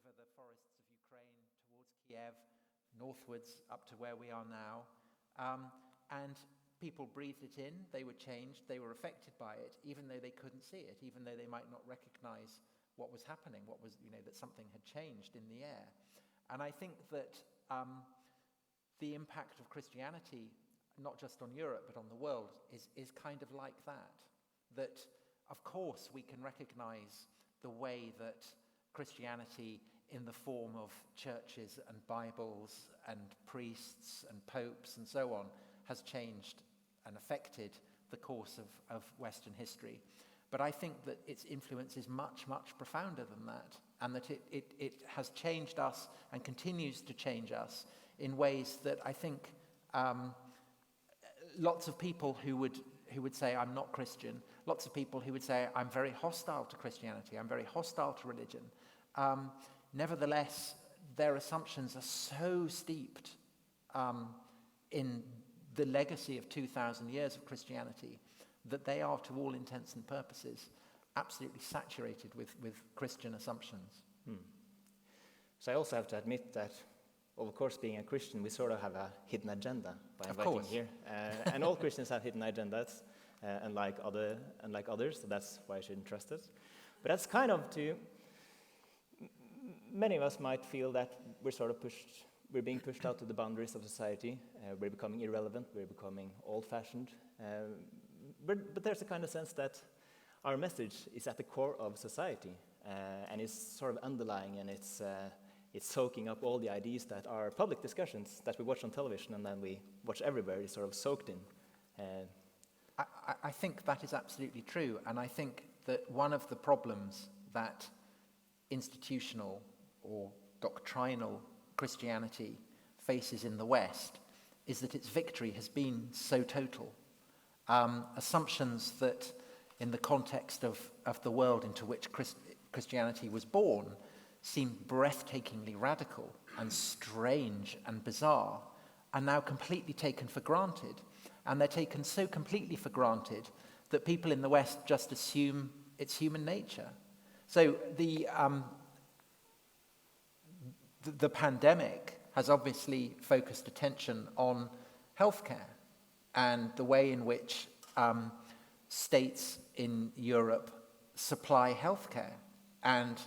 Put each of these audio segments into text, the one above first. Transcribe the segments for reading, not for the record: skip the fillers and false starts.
over the forests of Ukraine towards Kiev, northwards up to where we are now. And people breathed it in, they were changed, they were affected by it, even though they couldn't see it, even though they might not recognize what was happening, that something had changed in the air. And I think that the impact of Christianity, not just on Europe, but on the world, is kind of like that. That, of course, we can recognize the way that Christianity, in the form of churches and Bibles and priests and popes and so on, has changed and affected the course of Western history. But I think that its influence is much, much profounder than that, and that it has changed us and continues to change us in ways that I think lots of people who would say, I'm not Christian, lots of people who would say, I'm very hostile to Christianity, I'm very hostile to religion. Nevertheless, their assumptions are so steeped in the legacy of 2,000 years of Christianity that they are, to all intents and purposes, absolutely saturated with Christian assumptions. So I also have to admit that, of course, being a Christian, we sort of have a hidden agenda by inviting here. And all Christians have hidden agendas, unlike others, so that's why I shouldn't trust it. But that's kind of many of us might feel that we're being pushed out to the boundaries of society, we're becoming irrelevant, we're becoming old-fashioned. But there's a kind of sense that our message is at the core of society, and it's sort of underlying, and it's soaking up all the ideas that are public discussions that we watch on television and then we watch everywhere is sort of soaked in. I think that is absolutely true, and I think that one of the problems that institutional or doctrinal Christianity faces in the West is that its victory has been so total. Assumptions that in the context of the world into which Christianity was born seemed breathtakingly radical and strange and bizarre are now completely taken for granted. And they're taken so completely for granted that people in the West just assume it's human nature. So the pandemic has obviously focused attention on healthcare and the way in which states in Europe supply healthcare. And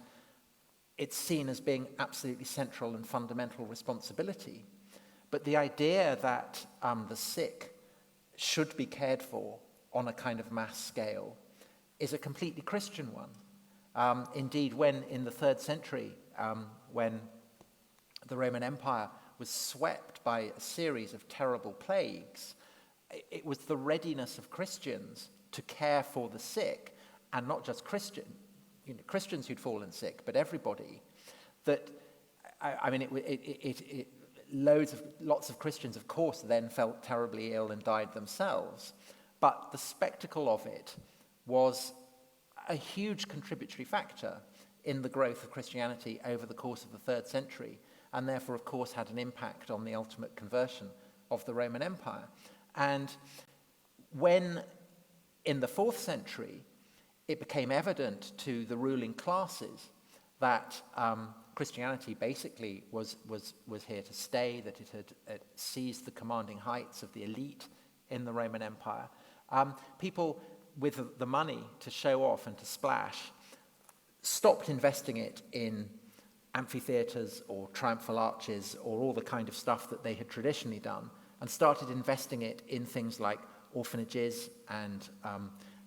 it's seen as being absolutely central and fundamental responsibility. But the idea that the sick should be cared for on a kind of mass scale is a completely Christian one. Indeed, when in the 3rd century, when the Roman Empire was swept by a series of terrible plagues, it was the readiness of Christians to care for the sick, and not just Christians who'd fallen sick, but everybody. That, lots of Christians, of course, then felt terribly ill and died themselves. But the spectacle of it was a huge contributory factor in the growth of Christianity over the course of the 3rd century, and therefore, of course, had an impact on the ultimate conversion of the Roman Empire. And when, in the 4th century, it became evident to the ruling classes that Christianity basically was here to stay, that it had seized the commanding heights of the elite in the Roman Empire, people with the money to show off and to splash stopped investing it in amphitheaters or triumphal arches or all the kind of stuff that they had traditionally done, and started investing it in things like orphanages and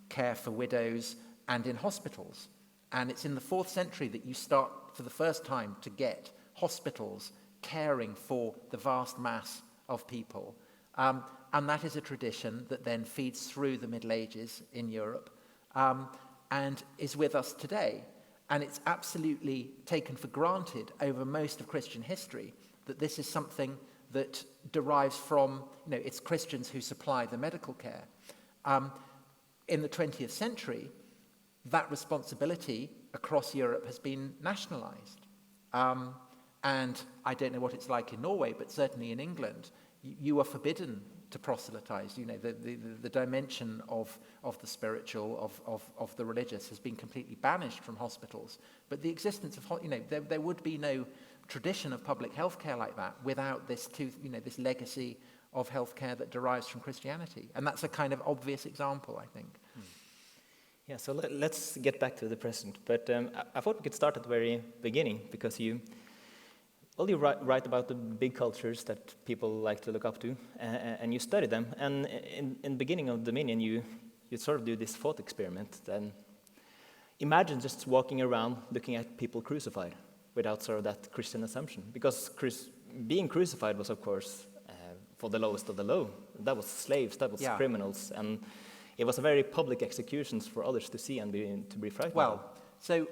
care for widows and in hospitals. And it's in the 4th century that you start for the first time to get hospitals caring for the vast mass of people. And that is a tradition that then feeds through the Middle Ages in Europe and is with us today. And it's absolutely taken for granted over most of Christian history that this is something that derives from, it's Christians who supply the medical care. In the 20th century, that responsibility across Europe has been nationalized. And I don't know what it's like in Norway, but certainly in England, you are forbidden to proselytize. The dimension of the spiritual, of the religious has been completely banished from hospitals. But the existence of, there would be no tradition of public healthcare like that without this legacy of healthcare that derives from Christianity. And that's a kind of obvious example, I think. Yeah, so let's get back to the present. But I thought we could start at the very beginning, because you write about the big cultures that people like to look up to, and you study them. And in the beginning of Dominion, you sort of do this thought experiment. Then imagine just walking around looking at people crucified without sort of that Christian assumption. Because being crucified was, of course, for the lowest of the low. That was slaves, that was criminals. And it was a very public executions for others to see and to be frightened. Well, so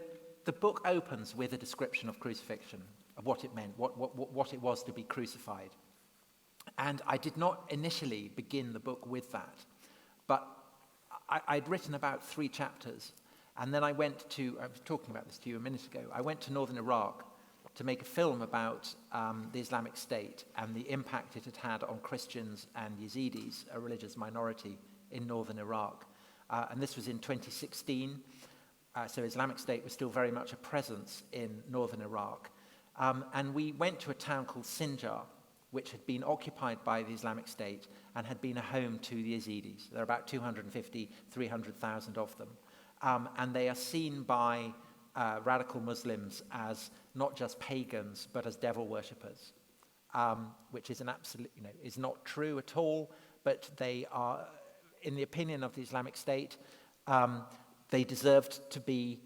the book opens with a description of crucifixion, of what it meant, what it was to be crucified. And I did not initially begin the book with that, but I'd written about 3 chapters, and then I was talking about this to you a minute ago, I went to northern Iraq to make a film about the Islamic State and the impact it had had on Christians and Yazidis, a religious minority in northern Iraq. And this was in 2016, so Islamic State was still very much a presence in northern Iraq. And we went to a town called Sinjar, which had been occupied by the Islamic State and had been a home to the Yazidis. There are about 250, 300,000 of them. And they are seen by radical Muslims as not just pagans, but as devil worshippers, which is an absolute, is not true at all, but they are, in the opinion of the Islamic State, they deserved to be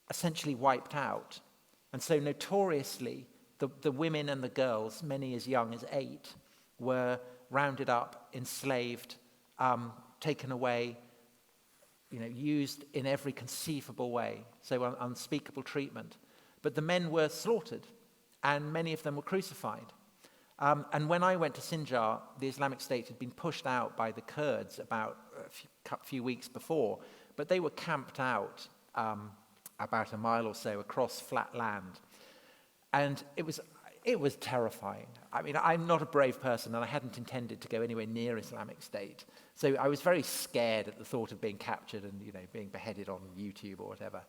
essentially wiped out. And so notoriously, the women and the girls, many as young as 8, were rounded up, enslaved, taken away, used in every conceivable way, so unspeakable treatment. But the men were slaughtered, and many of them were crucified. And when I went to Sinjar, the Islamic State had been pushed out by the Kurds about a few weeks before, but they were camped out about a mile or so across flat land. And it was terrifying. I mean, I'm not a brave person, and I hadn't intended to go anywhere near Islamic State. So I was very scared at the thought of being captured and being beheaded on YouTube or whatever.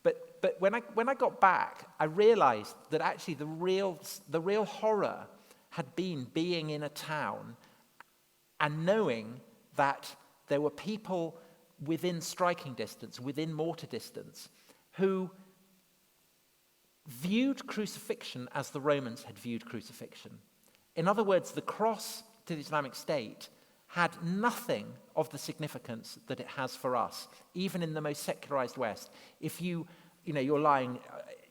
But when I got back, I realized that actually the real horror had been being in a town and knowing that there were people within striking distance, within mortar distance, who viewed crucifixion as the Romans had viewed crucifixion. In other words, the cross to the Islamic State had nothing of the significance that it has for us, even in the most secularized West. If you're lying,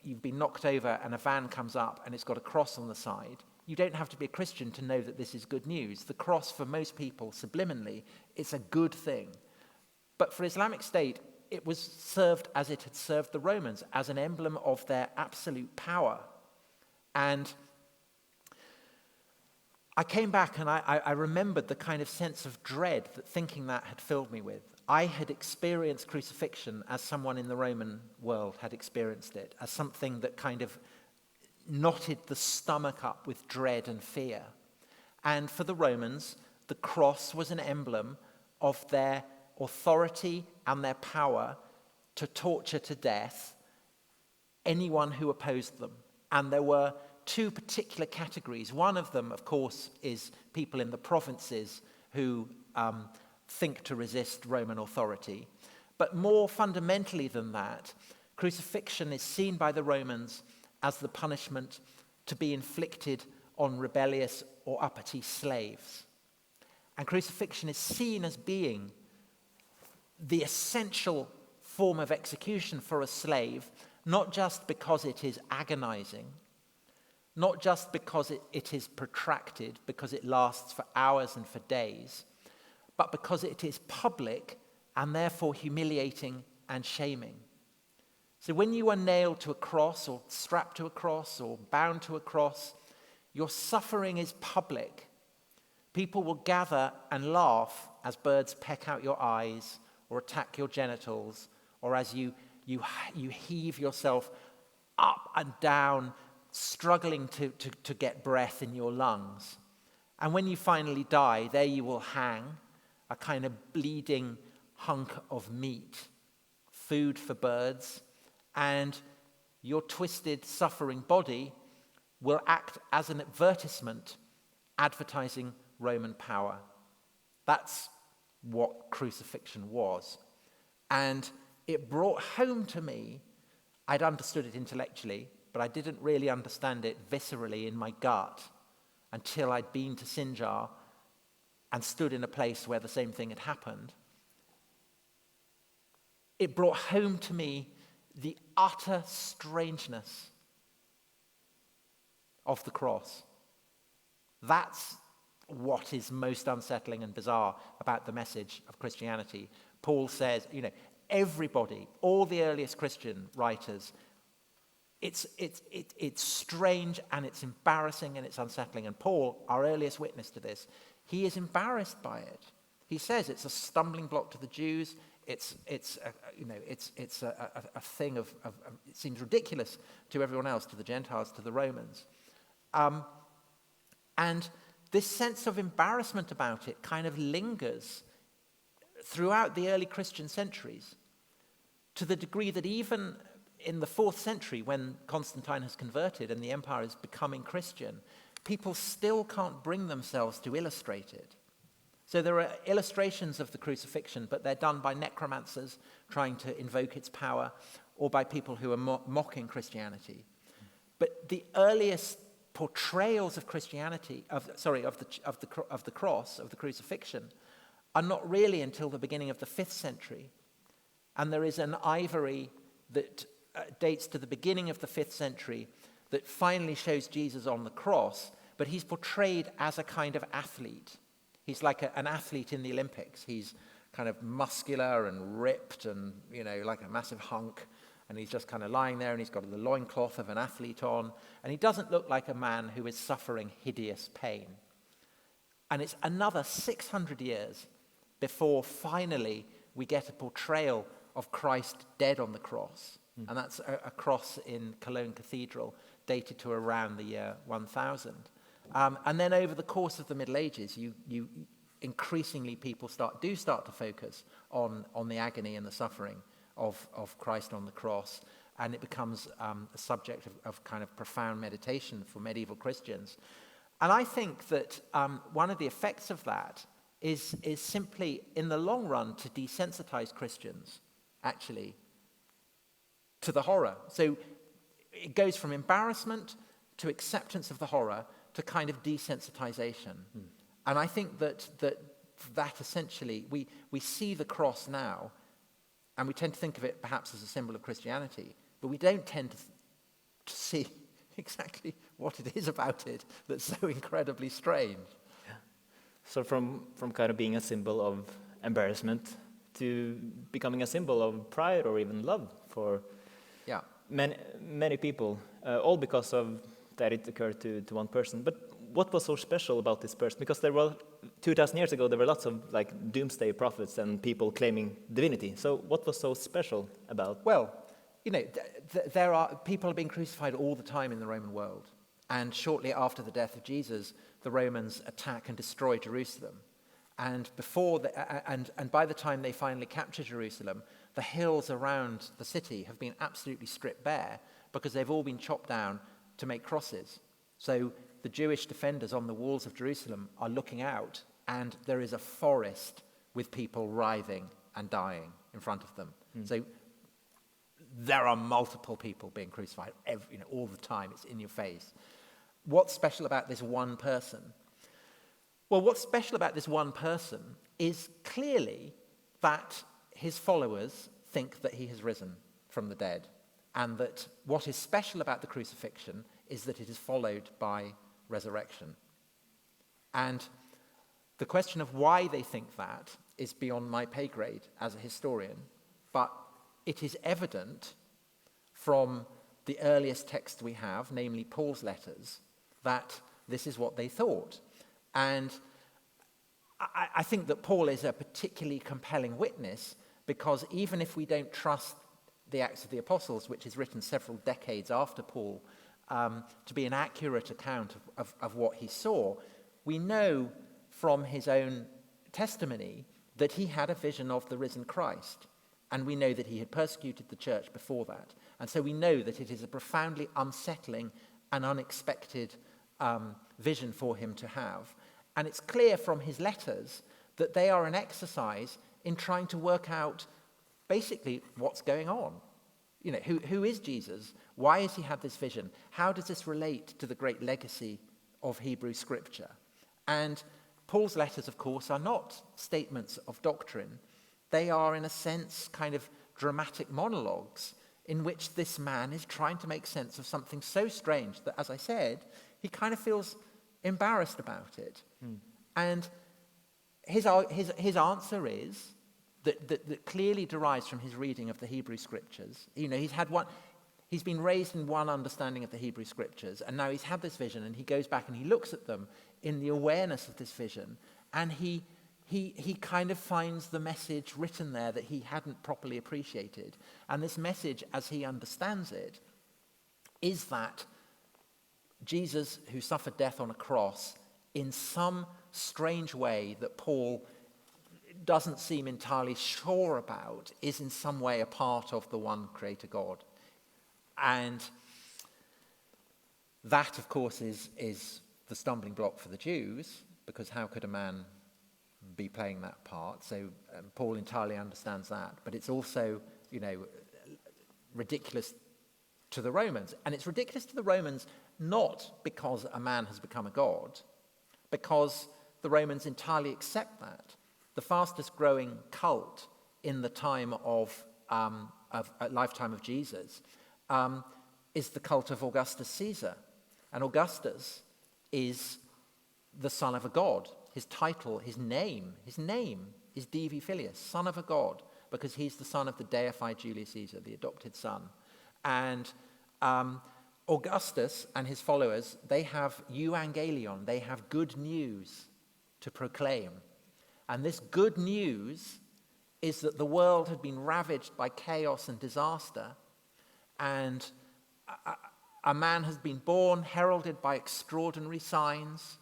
you've been knocked over and a van comes up and it's got a cross on the side, you don't have to be a Christian to know that this is good news. The cross, for most people, subliminally, it's a good thing. But for Islamic State, it was served as it had served the Romans, as an emblem of their absolute power. And I came back and I remembered the kind of sense of dread that thinking that had filled me with. I had experienced crucifixion as someone in the Roman world had experienced it, as something that kind of knotted the stomach up with dread and fear. And for the Romans, the cross was an emblem of their authority and their power to torture to death anyone who opposed them. And there were 2 particular categories. One of them, of course, is people in the provinces who think to resist Roman authority. But more fundamentally than that, crucifixion is seen by the Romans as the punishment to be inflicted on rebellious or uppity slaves. And crucifixion is seen as being the essential form of execution for a slave, not just because it is agonizing, not just because it is protracted, because it lasts for hours and for days, but because it is public and therefore humiliating and shaming. So when you are nailed to a cross or strapped to a cross or bound to a cross, your suffering is public. People will gather and laugh as birds peck out your eyes or attack your genitals, or as you heave yourself up and down, struggling to get breath in your lungs. And when you finally die, there you will hang, a kind of bleeding hunk of meat, food for birds, and your twisted, suffering body will act as an advertisement advertising Roman power. That's what crucifixion was. And it brought home to me, I'd understood it intellectually, but I didn't really understand it viscerally in my gut until I'd been to Sinjar and stood in a place where the same thing had happened. It brought home to me the utter strangeness of the cross. That's what is most unsettling and bizarre about the message of Christianity. Paul says, everybody, all the earliest Christian writers, it's strange and it's embarrassing and it's unsettling. And Paul, our earliest witness to this, he is embarrassed by it. He says it's a stumbling block to the Jews. It's a thing of it seems ridiculous to everyone else, to the Gentiles, to the Romans. And this sense of embarrassment about it kind of lingers throughout the early Christian centuries, to the degree that even in the 4th century, when Constantine has converted and the empire is becoming Christian, people still can't bring themselves to illustrate it. So there are illustrations of the crucifixion, but they're done by necromancers trying to invoke its power, or by people who are mocking Christianity. But the earliest portrayals of Christianity, of the cross, of the crucifixion, are not really until the beginning of the 5th century. And there is an ivory that dates to the beginning of the 5th century that finally shows Jesus on the cross, but he's portrayed as a kind of athlete. He's like an athlete in the Olympics. He's kind of muscular and ripped and, like a massive hunk. And he's just kind of lying there and he's got the loincloth of an athlete on. And he doesn't look like a man who is suffering hideous pain. And it's another 600 years before finally we get a portrayal of Christ dead on the cross. And that's a cross in Cologne Cathedral, dated to around the year 1000. And then over the course of the Middle Ages, you increasingly people start to focus on the agony and the suffering of Christ on the cross, and it becomes a subject of kind of profound meditation for medieval Christians. And I think that one of the effects of that is simply, in the long run, to desensitize Christians, actually, to the horror. So it goes from embarrassment to acceptance of the horror to kind of desensitization. And I think that essentially, we see the cross now, and we tend to think of it perhaps as a symbol of Christianity, but we don't tend to see exactly what it is about it that's so incredibly strange. Yeah. So from kind of being a symbol of embarrassment to becoming a symbol of pride or even love for many people, all because of that it occurred to one person. But what was so special about this person? Because there were 2,000 years ago, there were lots of doomsday prophets and people claiming divinity. So what was so special about? Well, there are people are being crucified all the time in the Roman world, and shortly after the death of Jesus, the Romans attack and destroy Jerusalem. And by the time they finally capture Jerusalem, the hills around the city have been absolutely stripped bare because they've all been chopped down to make crosses. So the Jewish defenders on the walls of Jerusalem are looking out, and there is a forest with people writhing and dying in front of them. So there are multiple people being crucified all the time. It's in your face. What's special about this one person? Well, what's special about this one person is clearly that his followers think that he has risen from the dead, and that what is special about the crucifixion is that it is followed by resurrection. And the question of why they think that is beyond my pay grade as a historian, but it is evident from the earliest texts we have, namely Paul's letters, that this is what they thought. And I think that Paul is a particularly compelling witness, because even if we don't trust the Acts of the Apostles, which is written several decades after Paul, to be an accurate account of what he saw, we know from his own testimony that he had a vision of the risen Christ. And we know that he had persecuted the church before that. And so we know that it is a profoundly unsettling and unexpected vision for him to have. And it's clear from his letters that they are an exercise in trying to work out basically what's going on. You know, who is Jesus? Why has he had this vision? How does this relate to the great legacy of Hebrew scripture? And Paul's letters, of course, are not statements of doctrine. They are, in a sense, kind of dramatic monologues in which this man is trying to make sense of something so strange that, as I said, he kind of feels embarrassed about it. And his answer is that clearly derives from his reading of the Hebrew scriptures. You know, he's been raised in one understanding of the Hebrew scriptures, and now he's had this vision, and he goes back and he looks at them in the awareness of this vision, and he kind of finds the message written there that he hadn't properly appreciated. And this message, as he understands it, is that Jesus, who suffered death on a cross, in some strange way that Paul doesn't seem entirely sure about, is in some way a part of the one creator God. And that, of course, is the stumbling block for the Jews, because how could a man be playing that part? So Paul entirely understands that. But it's also, you know, ridiculous to the Romans. And it's ridiculous to the Romans not because a man has become a god, because the Romans entirely accept that. The fastest growing cult in the time of a lifetime of Jesus is the cult of Augustus Caesar. And Augustus is the son of a god. His title, his name is Divi Filius, son of a god, because he's the son of the deified Julius Caesar, the adopted son. And Augustus and his followers, they have euangelion, they have good news to proclaim. And this good news is that the world had been ravaged by chaos and disaster, and a man has been born, heralded by extraordinary signs.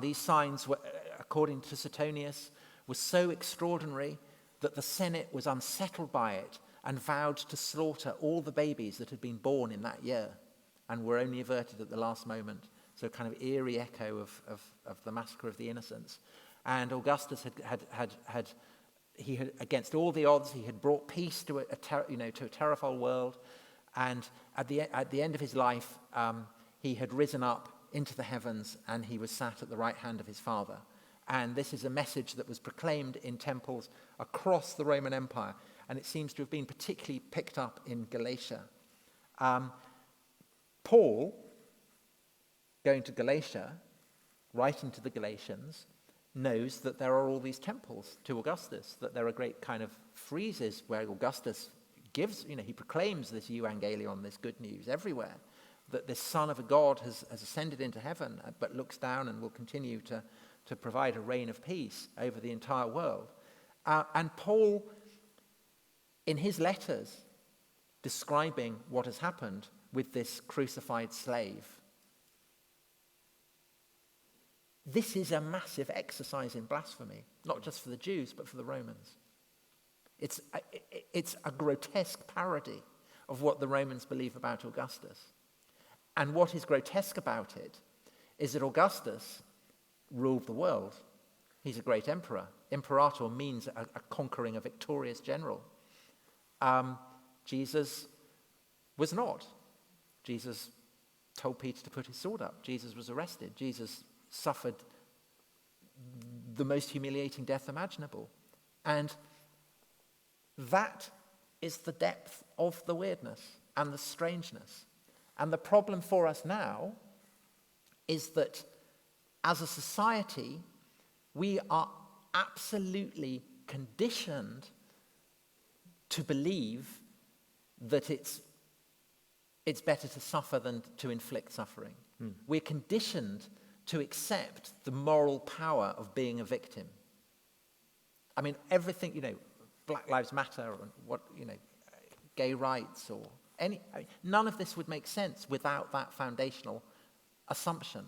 These signs, were, according to Suetonius, were so extraordinary that the Senate was unsettled by it and vowed to slaughter all the babies that had been born in that year and were only averted at the last moment. So a kind of eerie echo of the massacre of the innocents. And Augustus had against all the odds, he had brought peace to a terrified world. And at the end of his life, he had risen up into the heavens, and he was sat at the right hand of his Father. And this is a message that was proclaimed in temples across the Roman Empire, and it seems to have been particularly picked up in Galatia. Paul, going to Galatia, writing to the Galatians, knows that there are all these temples to Augustus, that there are great kind of friezes where Augustus gives, he proclaims this euangelion, this good news everywhere, that this son of a god has ascended into heaven, but looks down and will continue to provide a reign of peace over the entire world. And Paul, in his letters, describing what has happened with this crucified slave, this is a massive exercise in blasphemy, not just for the Jews, but for the Romans. It's a grotesque parody of what the Romans believe about Augustus. And what is grotesque about it is that Augustus ruled the world. He's a great emperor. Imperator means a conquering, a victorious general. Jesus was not. Jesus told Peter to put his sword up. Jesus was arrested. Jesus suffered the most humiliating death imaginable. And that is the depth of the weirdness and the strangeness. And the problem for us now is that as a society, we are absolutely conditioned to believe that it's better to suffer than to inflict suffering. We're conditioned to accept the moral power of being a victim. I mean, everything, Black Lives Matter and gay rights or none of this would make sense without that foundational assumption.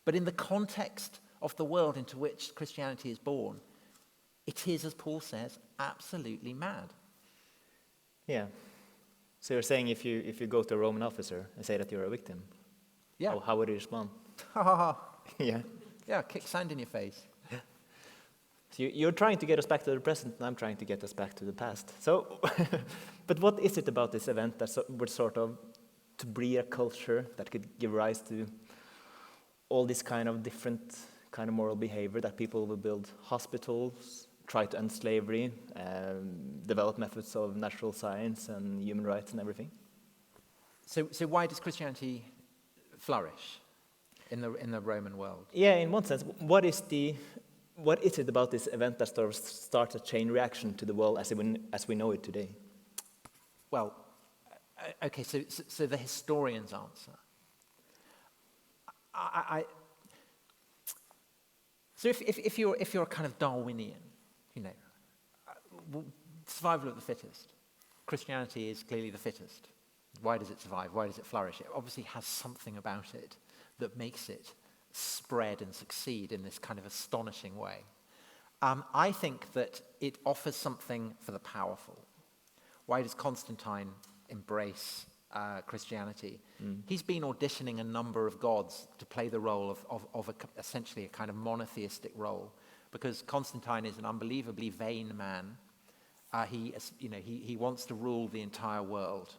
But in the context of the world into which Christianity is born, it is, as Paul says, absolutely mad. Yeah. So you're saying if you go to a Roman officer and say that you're a victim, Yeah. how would he respond? Ha ha ha. Yeah. Yeah, kick sand in your face. So you're trying to get us back to the present, and I'm trying to get us back to the past. So, but what is it about this event that would sort of to breed a culture that could give rise to all this kind of different kind of moral behavior, that people will build hospitals, try to end slavery, develop methods of natural science and human rights and everything? So why does Christianity flourish in the Roman world? Yeah, in one sense, what is it about this event that sort of starts a chain reaction to the world as we know it today? Well, okay, so the historian's answer. So if you're a kind of Darwinian, survival of the fittest. Christianity is clearly the fittest. Why does it survive? Why does it flourish? It obviously has something about it that makes it spread and succeed in this kind of astonishing way. I think that it offers something for the powerful. Why does Constantine embrace Christianity? He's been auditioning a number of gods to play the role of essentially a kind of monotheistic role, because Constantine is an unbelievably vain man. He wants to rule the entire world.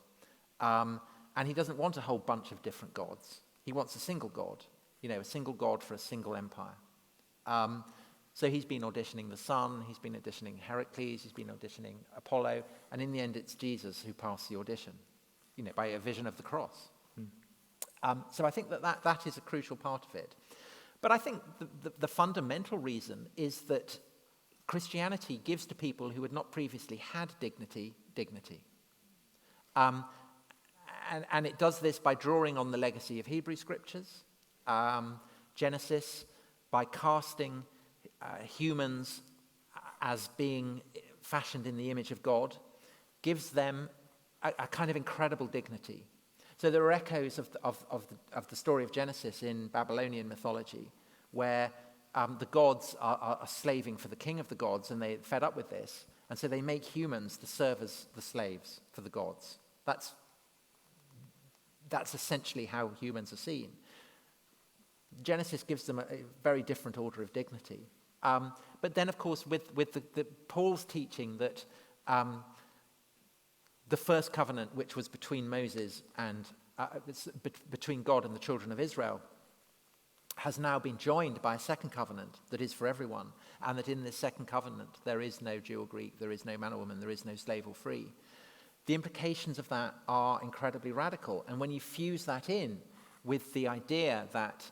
And he doesn't want a whole bunch of different gods. He wants a single god, a single god for a single empire. So he's been auditioning the sun, he's been auditioning Heracles, he's been auditioning Apollo, and in the end it's Jesus who passed the audition, by a vision of the cross. So I think that is a crucial part of it. But I think the fundamental reason is that Christianity gives to people who had not previously had dignity. And it does this by drawing on the legacy of Hebrew scriptures, Genesis, by casting humans as being fashioned in the image of God, gives them a kind of incredible dignity. So there are echoes of the story of Genesis in Babylonian mythology, where the gods are slaving for the king of the gods, and they're fed up with this, and so they make humans to serve as the slaves for the gods. That's essentially how humans are seen. Genesis gives them a very different order of dignity. But then, of course, with Paul's teaching that the first covenant, which was between Moses and between God and the children of Israel, has now been joined by a second covenant that is for everyone, and that in this second covenant there is no Jew or Greek, there is no man or woman, there is no slave or free. The implications of that are incredibly radical, and when you fuse that in with the idea that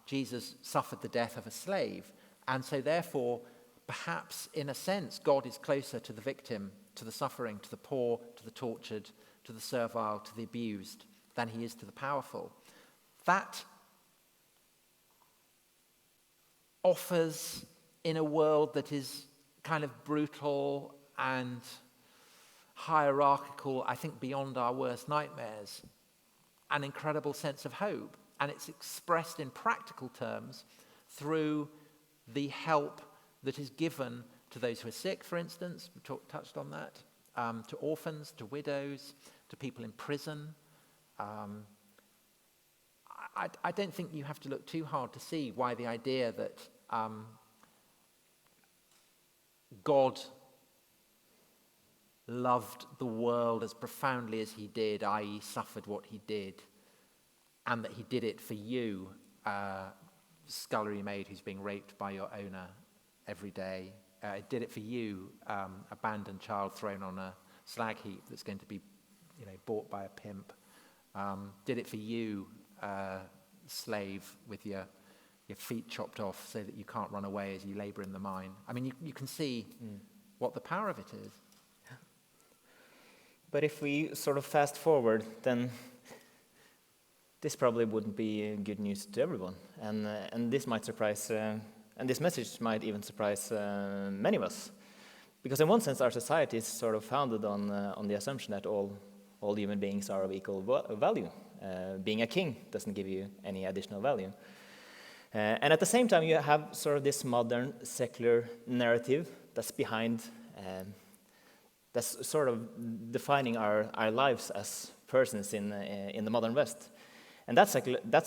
Jesus suffered the death of a slave, and so therefore perhaps in a sense God is closer to the victim, to the suffering, to the poor, to the tortured, to the servile, to the abused, than he is to the powerful. That offers, in a world that is kind of brutal and hierarchical, I think beyond our worst nightmares, an incredible sense of hope. And it's expressed in practical terms through the help that is given to those who are sick, for instance. We touched on that. To orphans, to widows, to people in prison. I don't think you have to look too hard to see why the idea that God loved the world as profoundly as he did, i.e. suffered what he did, and that he did it for you, scullery maid who's being raped by your owner every day. Did it for you, abandoned child thrown on a slag heap that's going to be, bought by a pimp. Did it for you, slave with your feet chopped off so that you can't run away as you labor in the mine. I mean, you can see what the power of it is. But if we sort of fast forward, then this probably wouldn't be good news to everyone, and this might surprise, and this message might even surprise many of us, because in one sense our society is sort of founded on the assumption that all human beings are of equal value. Being a king doesn't give you any additional value. And at the same time, you have sort of this modern secular narrative that's behind, that's sort of defining our lives as persons in the modern West. And that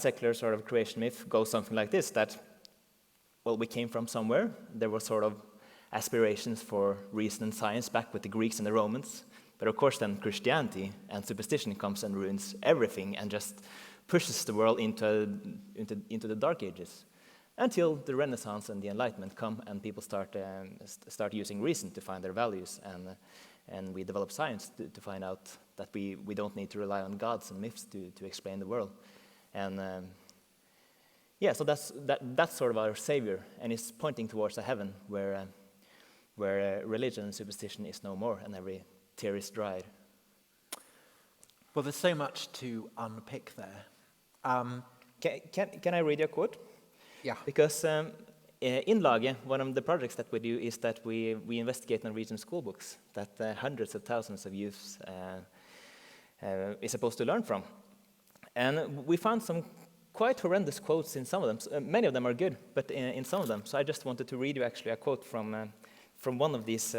secular sort of creation myth goes something like this, that, well, we came from somewhere. There were sort of aspirations for reason and science back with the Greeks and the Romans. But of course, then Christianity and superstition comes and ruins everything and just pushes the world into the Dark Ages, until the Renaissance and the Enlightenment come and people start using reason to find their values, and we develop science to find out that we don't need to rely on gods and myths to explain the world. And so that's sort of our savior, and it's pointing towards a heaven where religion and superstition is no more, and every tear is dried. Well, there's so much to unpick there. Can I read you a quote? Yeah. Because in Lage, one of the projects that we do is that we investigate Norwegian school books that hundreds of thousands of youths is supposed to learn from. And we found some quite horrendous quotes in some of them. Many of them are good, but in some of them. So I just wanted to read you actually a quote from one of these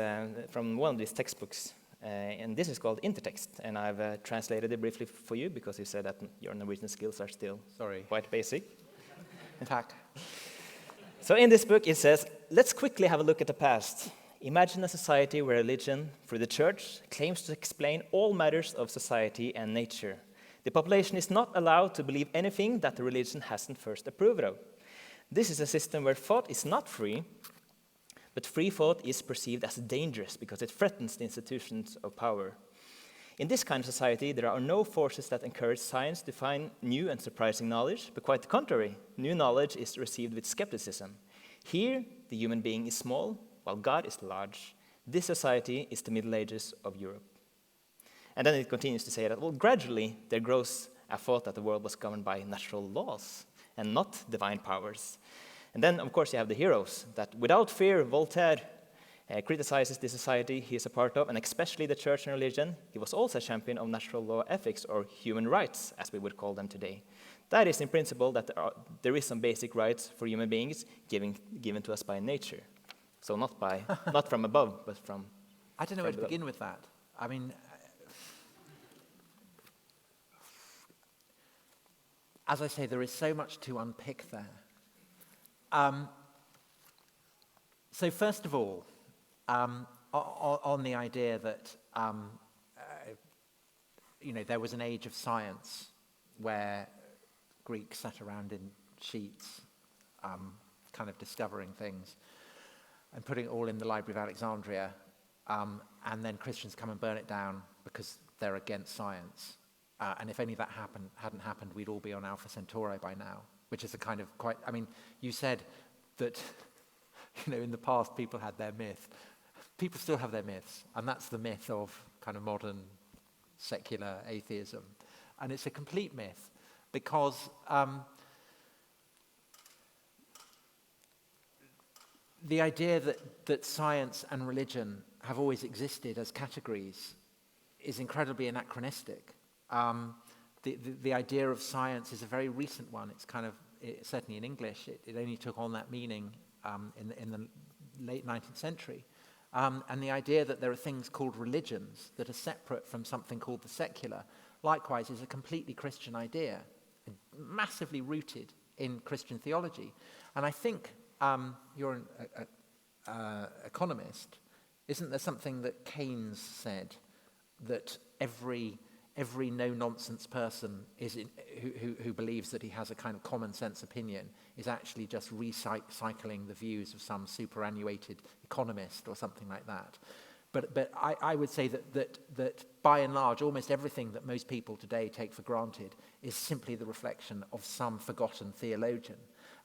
textbooks. And this is called Intertext, and I've translated it briefly for you because you said that your Norwegian skills are still quite basic. Tack. So in this book it says, let's quickly have a look at the past. Imagine a society where religion, through the church, claims to explain all matters of society and nature. The population is not allowed to believe anything that the religion hasn't first approved of. This is a system where thought is not free, but free thought is perceived as dangerous because it threatens the institutions of power. In this kind of society, there are no forces that encourage science to find new and surprising knowledge, but quite the contrary. New knowledge is received with skepticism. Here, the human being is small, while God is large. This society is the Middle Ages of Europe. And then it continues to say that, well, gradually there grows a thought that the world was governed by natural laws and not divine powers. And then, of course, you have the heroes, that without fear, Voltaire criticizes the society he is a part of, and especially the church and religion. He was also a champion of natural law ethics, or human rights, as we would call them today. That is, in principle, that there is some basic rights for human beings given to us by nature. So not from above, but from I don't know where to below. begin with that. I mean, as I say, there is so much to unpick there. So first of all, on the idea that there was an age of science where Greeks sat around in sheets, kind of discovering things and putting it all in the Library of Alexandria, and then Christians come and burn it down because they're against science. And if any of that hadn't happened, we'd all be on Alpha Centauri by now. Which is a kind of quite, I mean, you said that, in the past people had their myth. People still have their myths, and that's the myth of kind of modern secular atheism. And it's a complete myth, because the idea that science and religion have always existed as categories is incredibly anachronistic. The idea of science is a very recent one. It's kind of, certainly in English, it only took on that meaning in the late 19th century. And the idea that there are things called religions that are separate from something called the secular, likewise, is a completely Christian idea, massively rooted in Christian theology. And I think you're an economist. Isn't there something that Keynes said, that every no-nonsense person who believes that he has a kind of common sense opinion is actually just recycling the views of some superannuated economist or something like that. But I would say that by and large, almost everything that most people today take for granted is simply the reflection of some forgotten theologian.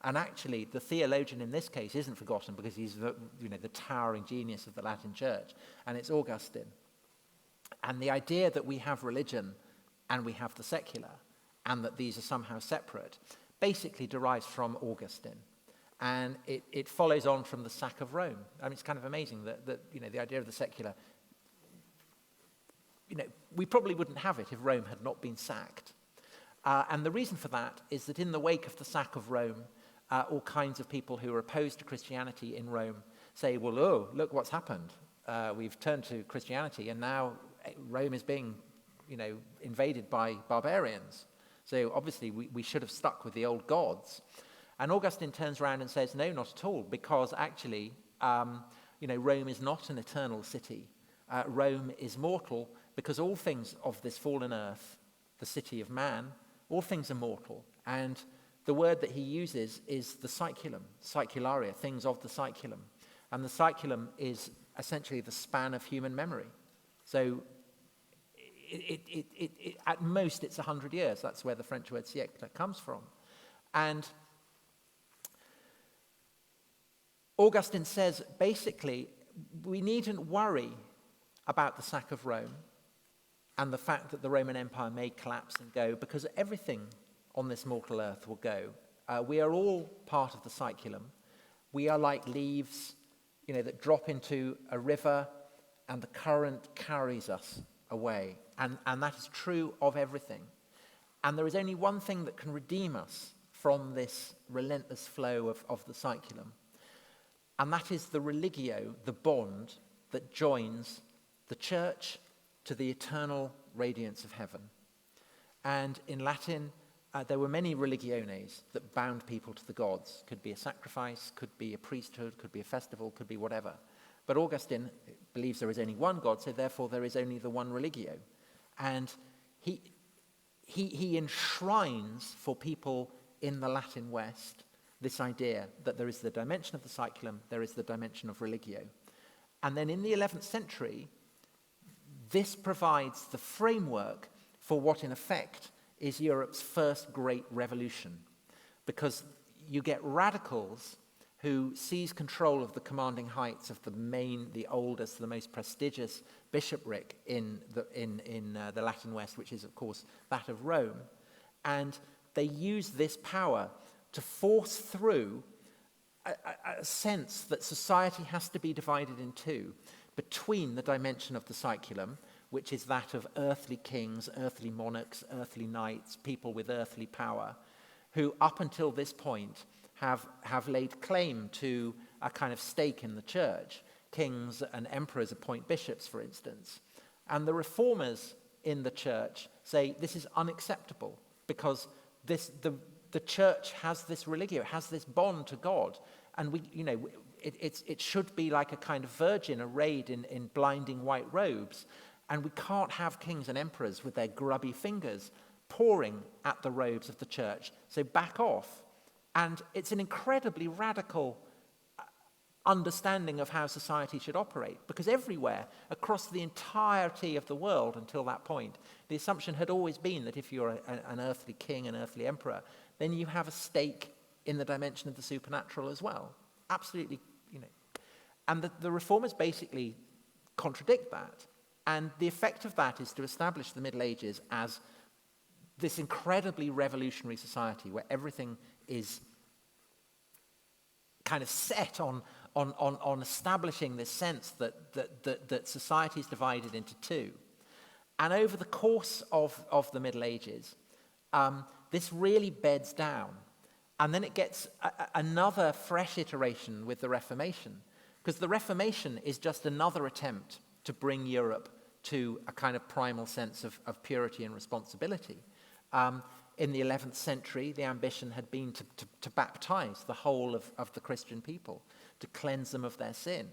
And actually, the theologian in this case isn't forgotten because he's the towering genius of the Latin Church, and it's Augustine. And the idea that we have religion and we have the secular, and that these are somehow separate, basically derives from Augustine. And it follows on from the sack of Rome. I mean, it's kind of amazing that the idea of the secular, we probably wouldn't have it if Rome had not been sacked. And the reason for that is that in the wake of the sack of Rome, all kinds of people who are opposed to Christianity in Rome say, well, oh, look what's happened. We've turned to Christianity, and now Rome is being, invaded by barbarians. So obviously we should have stuck with the old gods. And Augustine turns around and says, no, not at all, because actually, Rome is not an eternal city. Rome is mortal because all things of this fallen earth, the city of man, all things are mortal. And the word that he uses is the cyculum, cycularia, things of the cyculum. And the cyculum is essentially the span of human memory. So at most it's 100 years. That's where the French word siècle comes from. And Augustine says, basically, we needn't worry about the sack of Rome and the fact that the Roman Empire may collapse and go, because everything on this mortal earth will go. We are all part of the cyculum. We are like leaves, that drop into a river, and the current carries us away. And that is true of everything. And there is only one thing that can redeem us from this relentless flow of the cyculum. And that is the religio, the bond that joins the church to the eternal radiance of heaven. And in Latin, there were many religiones that bound people to the gods. Could be a sacrifice, could be a priesthood, could be a festival, could be whatever. But Augustine believes there is only one God, so therefore there is only the one religio. And he enshrines for people in the Latin West this idea that there is the dimension of the cyculum, there is the dimension of religio. And then in the 11th century, this provides the framework for what in effect is Europe's first great revolution. Because you get radicals who seize control of the commanding heights of the oldest, the most prestigious bishopric in the Latin West, which is, of course, that of Rome. And they use this power to force through a sense that society has to be divided in two between the dimension of the cyculum, which is that of earthly kings, earthly monarchs, earthly knights, people with earthly power, who up until this point have laid claim to a kind of stake in the church. Kings and emperors appoint bishops, for instance. And the reformers in the church say this is unacceptable because the church has this religio, has this bond to God, and it should be like a kind of virgin arrayed in blinding white robes, and we can't have kings and emperors with their grubby fingers pawing at the robes of the church, so back off. And it's an incredibly radical understanding of how society should operate, because everywhere, across the entirety of the world until that point, the assumption had always been that if you're an earthly king, an earthly emperor, then you have a stake in the dimension of the supernatural as well. Absolutely, And the reformers basically contradict that. And the effect of that is to establish the Middle Ages as this incredibly revolutionary society where everything is kind of set on establishing this sense that society is divided into two. And over the course of the Middle Ages, this really beds down. And then it gets another fresh iteration with the Reformation, because the Reformation is just another attempt to bring Europe to a kind of primal sense of purity and responsibility. In the 11th century, the ambition had been to baptize the whole of the Christian people, to cleanse them of their sin.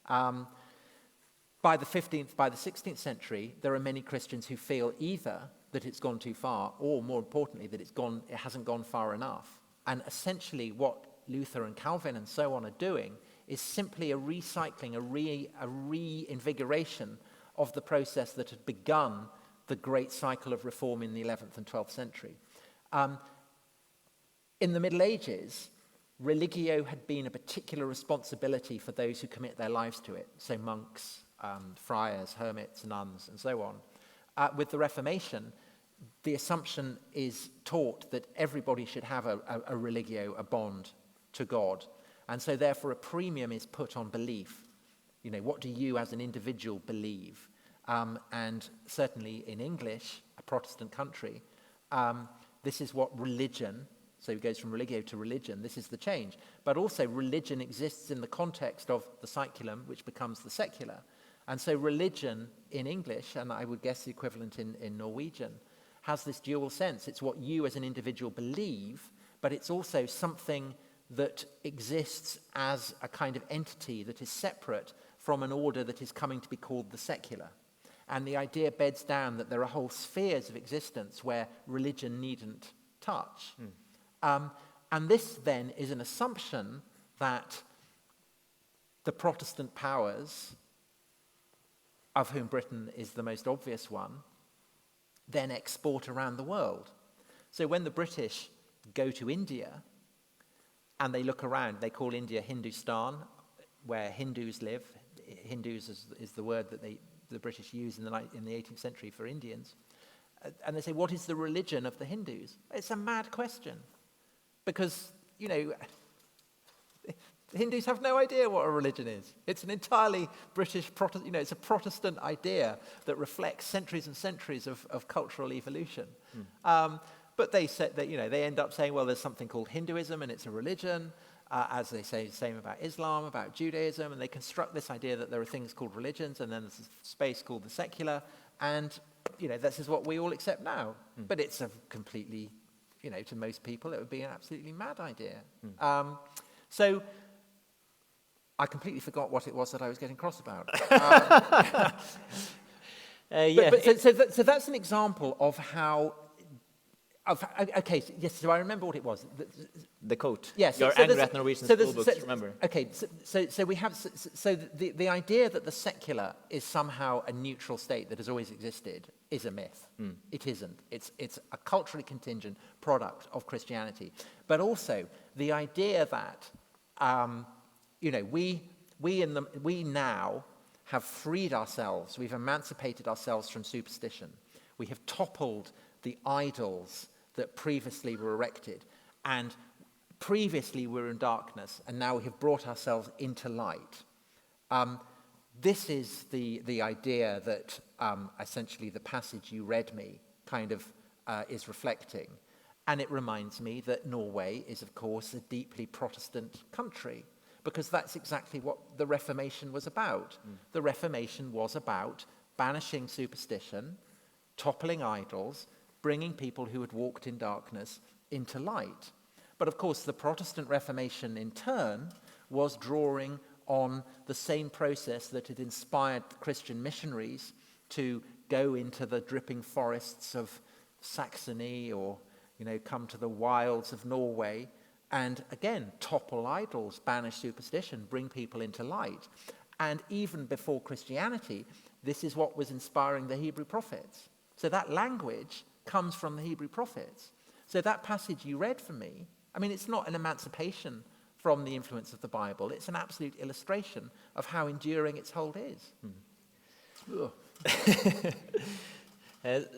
By the 16th century, there are many Christians who feel either that it's gone too far, or more importantly, that it hasn't gone far enough. And essentially what Luther and Calvin and so on are doing is simply a recycling, a reinvigoration of the process that had begun the great cycle of reform in the 11th and 12th century. In the Middle Ages, religio had been a particular responsibility for those who commit their lives to it, so monks, friars, hermits, nuns, and so on. With the Reformation, the assumption is taught that everybody should have a religio, a bond to God. And so therefore a premium is put on belief. What do you as an individual believe? And certainly in English, a Protestant country, this is what religion So he goes from religio to religion. This is the change. But also religion exists in the context of the saeculum, which becomes the secular. And so religion in English, and I would guess the equivalent in Norwegian, has this dual sense. It's what you as an individual believe, but it's also something that exists as a kind of entity that is separate from an order that is coming to be called the secular. And the idea beds down that there are whole spheres of existence where religion needn't touch. And this then is an assumption that the Protestant powers, of whom Britain is the most obvious one, then export around the world. So when the British go to India and they look around, they call India Hindustan, where Hindus live. Hindus is the word that the British use in the 18th century for Indians. And they say, what is the religion of the Hindus? It's a mad question. Because, the Hindus have no idea what a religion is. It's an entirely British, it's a Protestant idea that reflects centuries and centuries of cultural evolution. But they said that, they end up saying, well, there's something called Hinduism and it's a religion, as they say the same about Islam, about Judaism, and they construct this idea that there are things called religions and then there's a space called the secular, and, this is what we all accept now. But it's a completely, to most people, it would be an absolutely mad idea. So I completely forgot what it was that I was getting cross about. So that's an example of how. Okay, yes. So I remember what it was. The quote. Yes. Your angry at Norwegian school books. Remember. Okay. So we have. So the idea that the secular is somehow a neutral state that has always existed is a myth. It isn't. It's a culturally contingent product of Christianity. But also the idea that we now have freed ourselves. We've emancipated ourselves from superstition. We have toppled the idols that previously were erected, and previously we were in darkness, and now we have brought ourselves into light. This is the idea that essentially the passage you read me kind of is reflecting. And it reminds me that Norway is, of course, a deeply Protestant country, because that's exactly what the Reformation was about. The Reformation was about banishing superstition, toppling idols, bringing people who had walked in darkness into light. But of course, the Protestant Reformation in turn was drawing on the same process that had inspired Christian missionaries to go into the dripping forests of Saxony or, come to the wilds of Norway and, again, topple idols, banish superstition, bring people into light. And even before Christianity, this is what was inspiring the Hebrew prophets. So that language comes from the Hebrew prophets. So that passage you read for me, it's not an emancipation from the influence of the Bible. It's an absolute illustration of how enduring its hold is.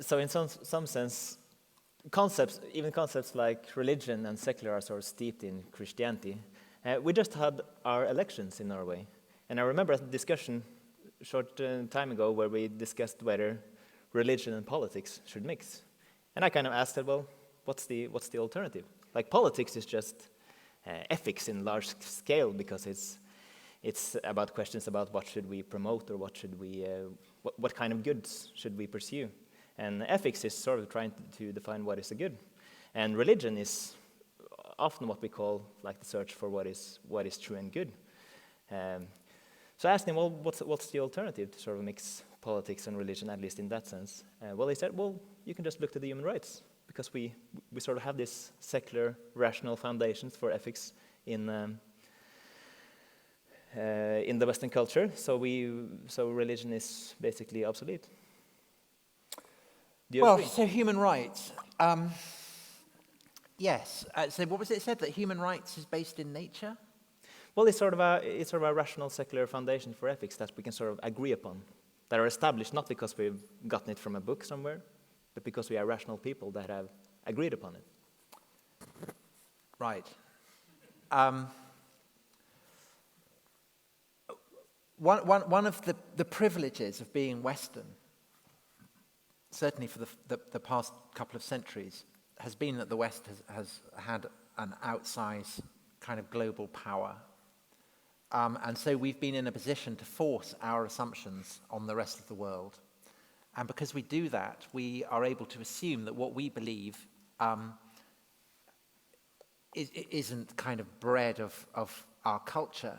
So in some sense, concepts like religion and secular are sort of steeped in Christianity. We just had our elections in Norway. And I remember a discussion a short time ago where we discussed whether religion and politics should mix. And I kind of asked, well, what's the alternative? Like, politics is just ethics in large scale, because it's about questions about what should we promote, or what kind of goods should we pursue. And ethics is sort of trying to define what is a good. And religion is often what we call like the search for what is true and good. So I asked him, well, what's the alternative to sort of mix politics and religion, at least in that sense? Well, he said, well, you can just look to the human rights, because we sort of have this secular, rational foundations for ethics in the Western culture. So religion is basically obsolete. Do you agree? So human rights. Yes. So what was it said, that human rights is based in nature? Well, it's sort of a rational secular foundation for ethics that we can sort of agree upon, that are established not because we've gotten it from a book somewhere, but because we are rational people that have agreed upon it. Right. One of the privileges of being Western, certainly for the past couple of centuries, has been that the West has had an outsized kind of global power. And so we've been in a position to force our assumptions on the rest of the world. And because we do that, we are able to assume that what we believe isn't kind of bred of our culture,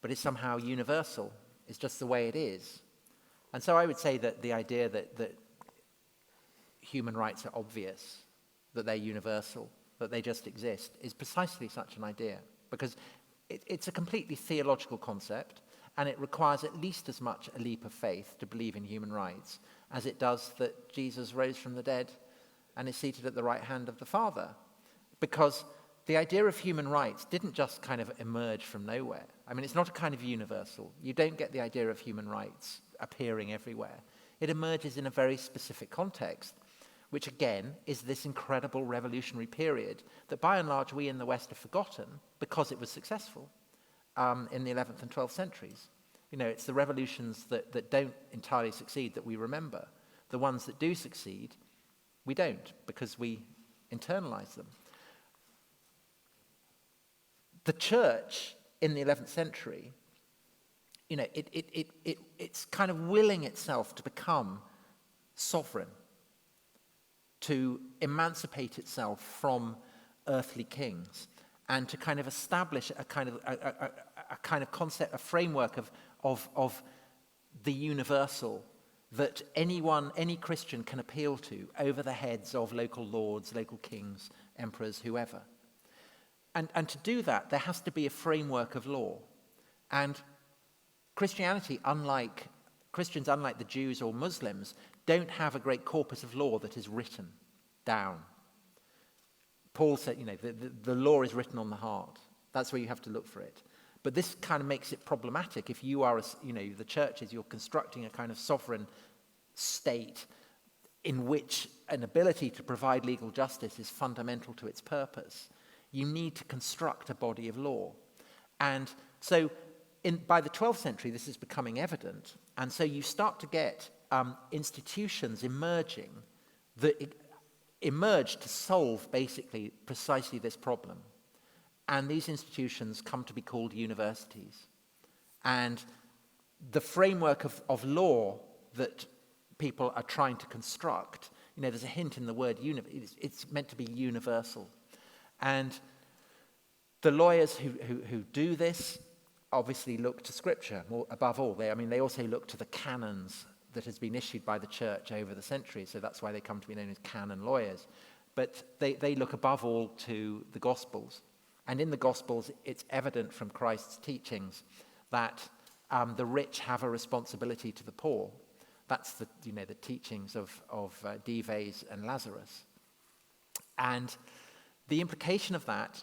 but is somehow universal. It's just the way it is. And so I would say that the idea that human rights are obvious, that they're universal, that they just exist, is precisely such an idea, because it's a completely theological concept, and it requires at least as much a leap of faith to believe in human rights as it does that Jesus rose from the dead and is seated at the right hand of the Father. Because the idea of human rights didn't just kind of emerge from nowhere. I mean, it's not a kind of universal. You don't get the idea of human rights appearing everywhere. It emerges in a very specific context, which again is this incredible revolutionary period that by and large we in the West have forgotten because it was successful in the 11th and 12th centuries. You know, it's the revolutions that don't entirely succeed that we remember. The ones that do succeed, we don't, because we internalize them. The church in the 11th century, you know, it's kind of willing itself to become sovereign, to emancipate itself from earthly kings, and to kind of establish a kind of concept, a framework of the universal that any Christian can appeal to over the heads of local lords, local kings, emperors, whoever. And to do that, there has to be a framework of law. And Christians, unlike the Jews or Muslims, don't have a great corpus of law that is written down. Paul said, you know, the law is written on the heart. That's where you have to look for it. But this kind of makes it problematic if you are, you know, the churches, you're constructing a kind of sovereign state in which an ability to provide legal justice is fundamental to its purpose. You need to construct a body of law. And so by the 12th century, this is becoming evident. And so you start to get institutions emerging that emerge to solve basically precisely this problem. And these institutions come to be called universities. And the framework of law that people are trying to construct, you know, there's a hint in the word it's meant to be universal. And the lawyers who do this obviously look to Scripture more above all. They also look to the canons that has been issued by the church over the centuries, so that's why they come to be known as canon lawyers. But they look above all to the Gospels. And in the Gospels, it's evident from Christ's teachings that the rich have a responsibility to the poor. That's the teachings of Dives and Lazarus. And the implication of that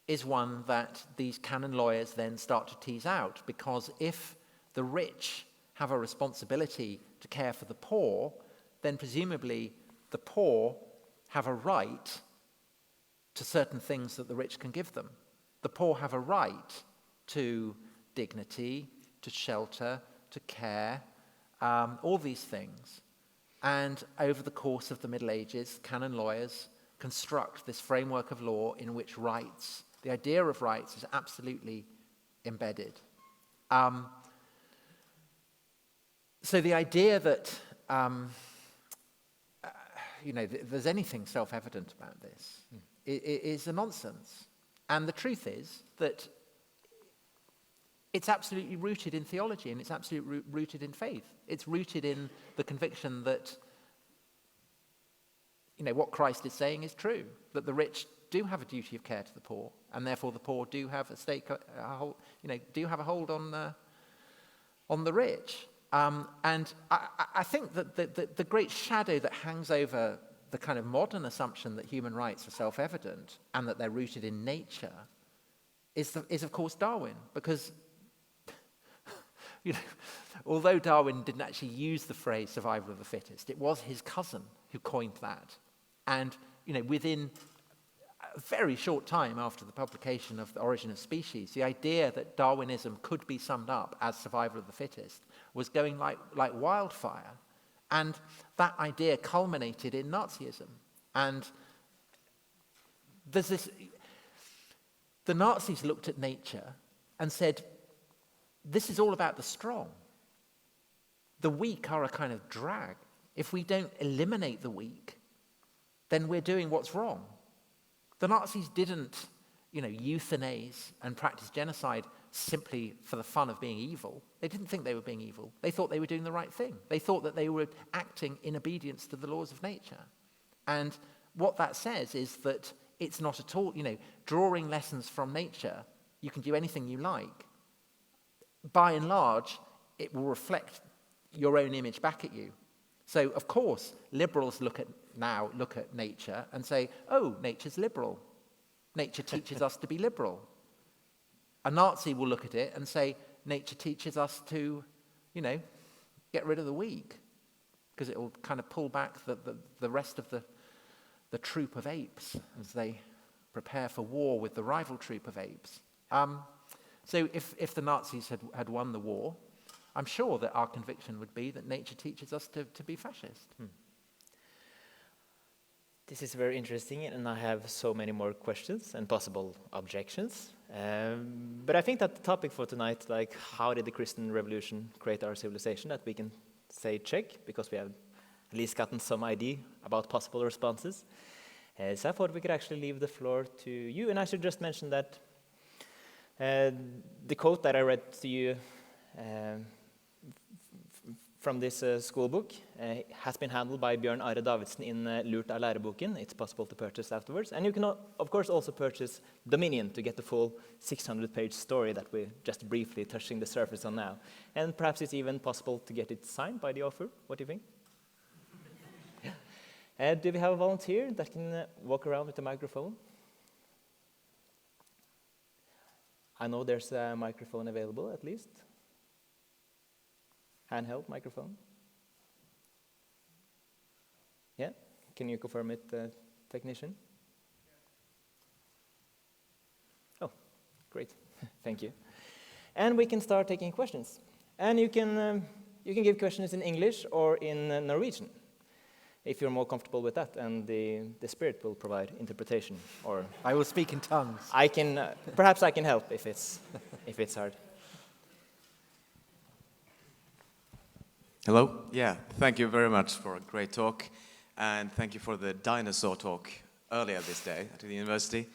is one that these canon lawyers then start to tease out, because if the rich have a responsibility to care for the poor, then presumably the poor have a right to certain things that the rich can give them. The poor have a right to dignity, to shelter, to care, all these things. And over the course of the Middle Ages, canon lawyers construct this framework of law in which rights, the idea of rights, is absolutely embedded. So the idea that there's anything self-evident about this is a nonsense. And the truth is that it's absolutely rooted in theology, and it's absolutely rooted in faith. It's rooted in the conviction that, what Christ is saying is true, that the rich do have a duty of care to the poor, and therefore the poor do have a stake, do have a hold on the rich. And I think that the great shadow that hangs over the kind of modern assumption that human rights are self-evident and that they're rooted in nature is of course Darwin, because although Darwin didn't actually use the phrase survival of the fittest, it was his cousin who coined that. And within a very short time after the publication of The Origin of Species, the idea that Darwinism could be summed up as survival of the fittest was going like wildfire. And that idea culminated in Nazism. And there's this... The Nazis looked at nature and said, this is all about the strong. The weak are a kind of drag. If we don't eliminate the weak, then we're doing what's wrong. The Nazis didn't, euthanize and practice genocide simply for the fun of being evil. They didn't think they were being evil. They thought they were doing the right thing. They thought that they were acting in obedience to the laws of nature. And what that says is that it's not at all, drawing lessons from nature, you can do anything you like. By and large, it will reflect your own image back at you. So, of course, liberals look at nature and say, oh, nature's liberal. Nature teaches us to be liberal. A Nazi will look at it and say, nature teaches us to, get rid of the weak, because it will kind of pull back the rest of the troop of apes as they prepare for war with the rival troop of apes. So if the Nazis had won the war, I'm sure that our conviction would be that nature teaches us to be fascist. This is very interesting, and I have so many more questions and possible objections. But I think that the topic for tonight, like how did the Christian Revolution create our civilization, that we can say check, because we have at least gotten some idea about possible responses. So I thought we could actually leave the floor to you, and I should just mention that the quote that I read to you from this school book has been handled by Bjørn Are Davidsen in Lurt av læreboken. It's possible to purchase afterwards. And you can, of course, also purchase Dominion to get the full 600-page story that we're just briefly touching the surface on now. And perhaps it's even possible to get it signed by the author. What do you think? Do we have a volunteer that can walk around with the microphone? I know there's a microphone available, at least. Handheld microphone? Yeah? Can you confirm it, technician? Oh, great. Thank you. And we can start taking questions. And you can give questions in English or in Norwegian, if you're more comfortable with that, and the Spirit will provide interpretation. Or I will speak in tongues. I can, perhaps I can help if it's hard. Hello. Yeah, thank you very much for a great talk, and thank you for the dinosaur talk earlier this day at the university.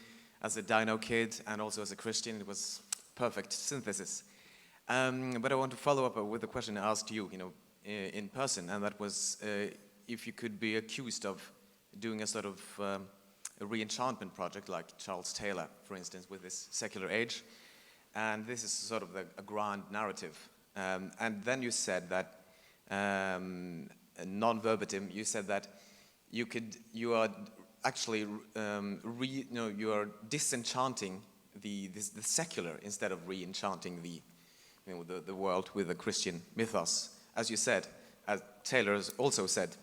As a dino kid and also as a Christian, it was perfect synthesis. But I want to follow up with a question I asked you, in person, and that was if you could be accused of doing a sort of a re-enchantment project like Charles Taylor, for instance, with this secular age. And this is sort of a grand narrative. And then you said that non-verbatim, you said that you are actually you are disenchanting the secular instead of re-enchanting the world with the Christian mythos. As you said, as Taylor has also said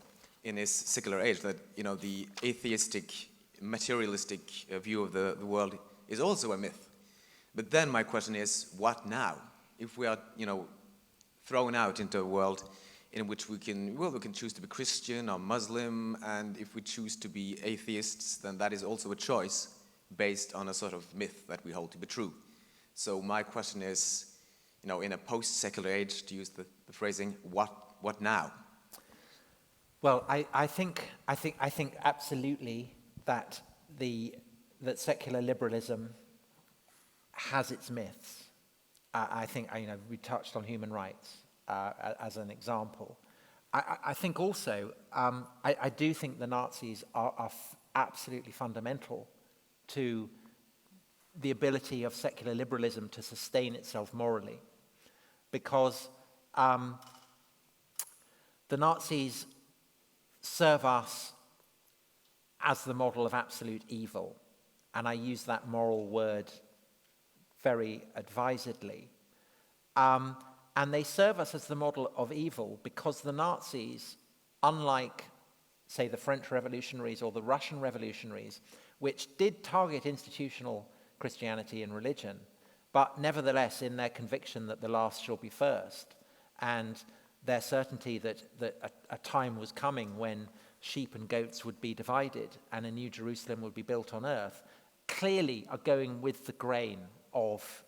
in his secular age, that the atheistic, materialistic view of the world is also a myth. But then my question is, what now? If we are thrown out into a world in which we can choose to be Christian or Muslim, and if we choose to be atheists, then that is also a choice based on a sort of myth that we hold to be true. So my question is, in a post-secular age, to use the phrasing, what now? Well, I think absolutely that that secular liberalism has its myths. I think we touched on human rights as an example. I think also, I do think the Nazis are absolutely fundamental to the ability of secular liberalism to sustain itself morally, because the Nazis serve us as the model of absolute evil, and I use that moral word very advisedly. And they serve us as the model of evil because the Nazis, unlike, say, the French revolutionaries or the Russian revolutionaries, which did target institutional Christianity and religion, but nevertheless in their conviction that the last shall be first, and their certainty that a time was coming when sheep and goats would be divided and a new Jerusalem would be built on earth, clearly are going with the grain of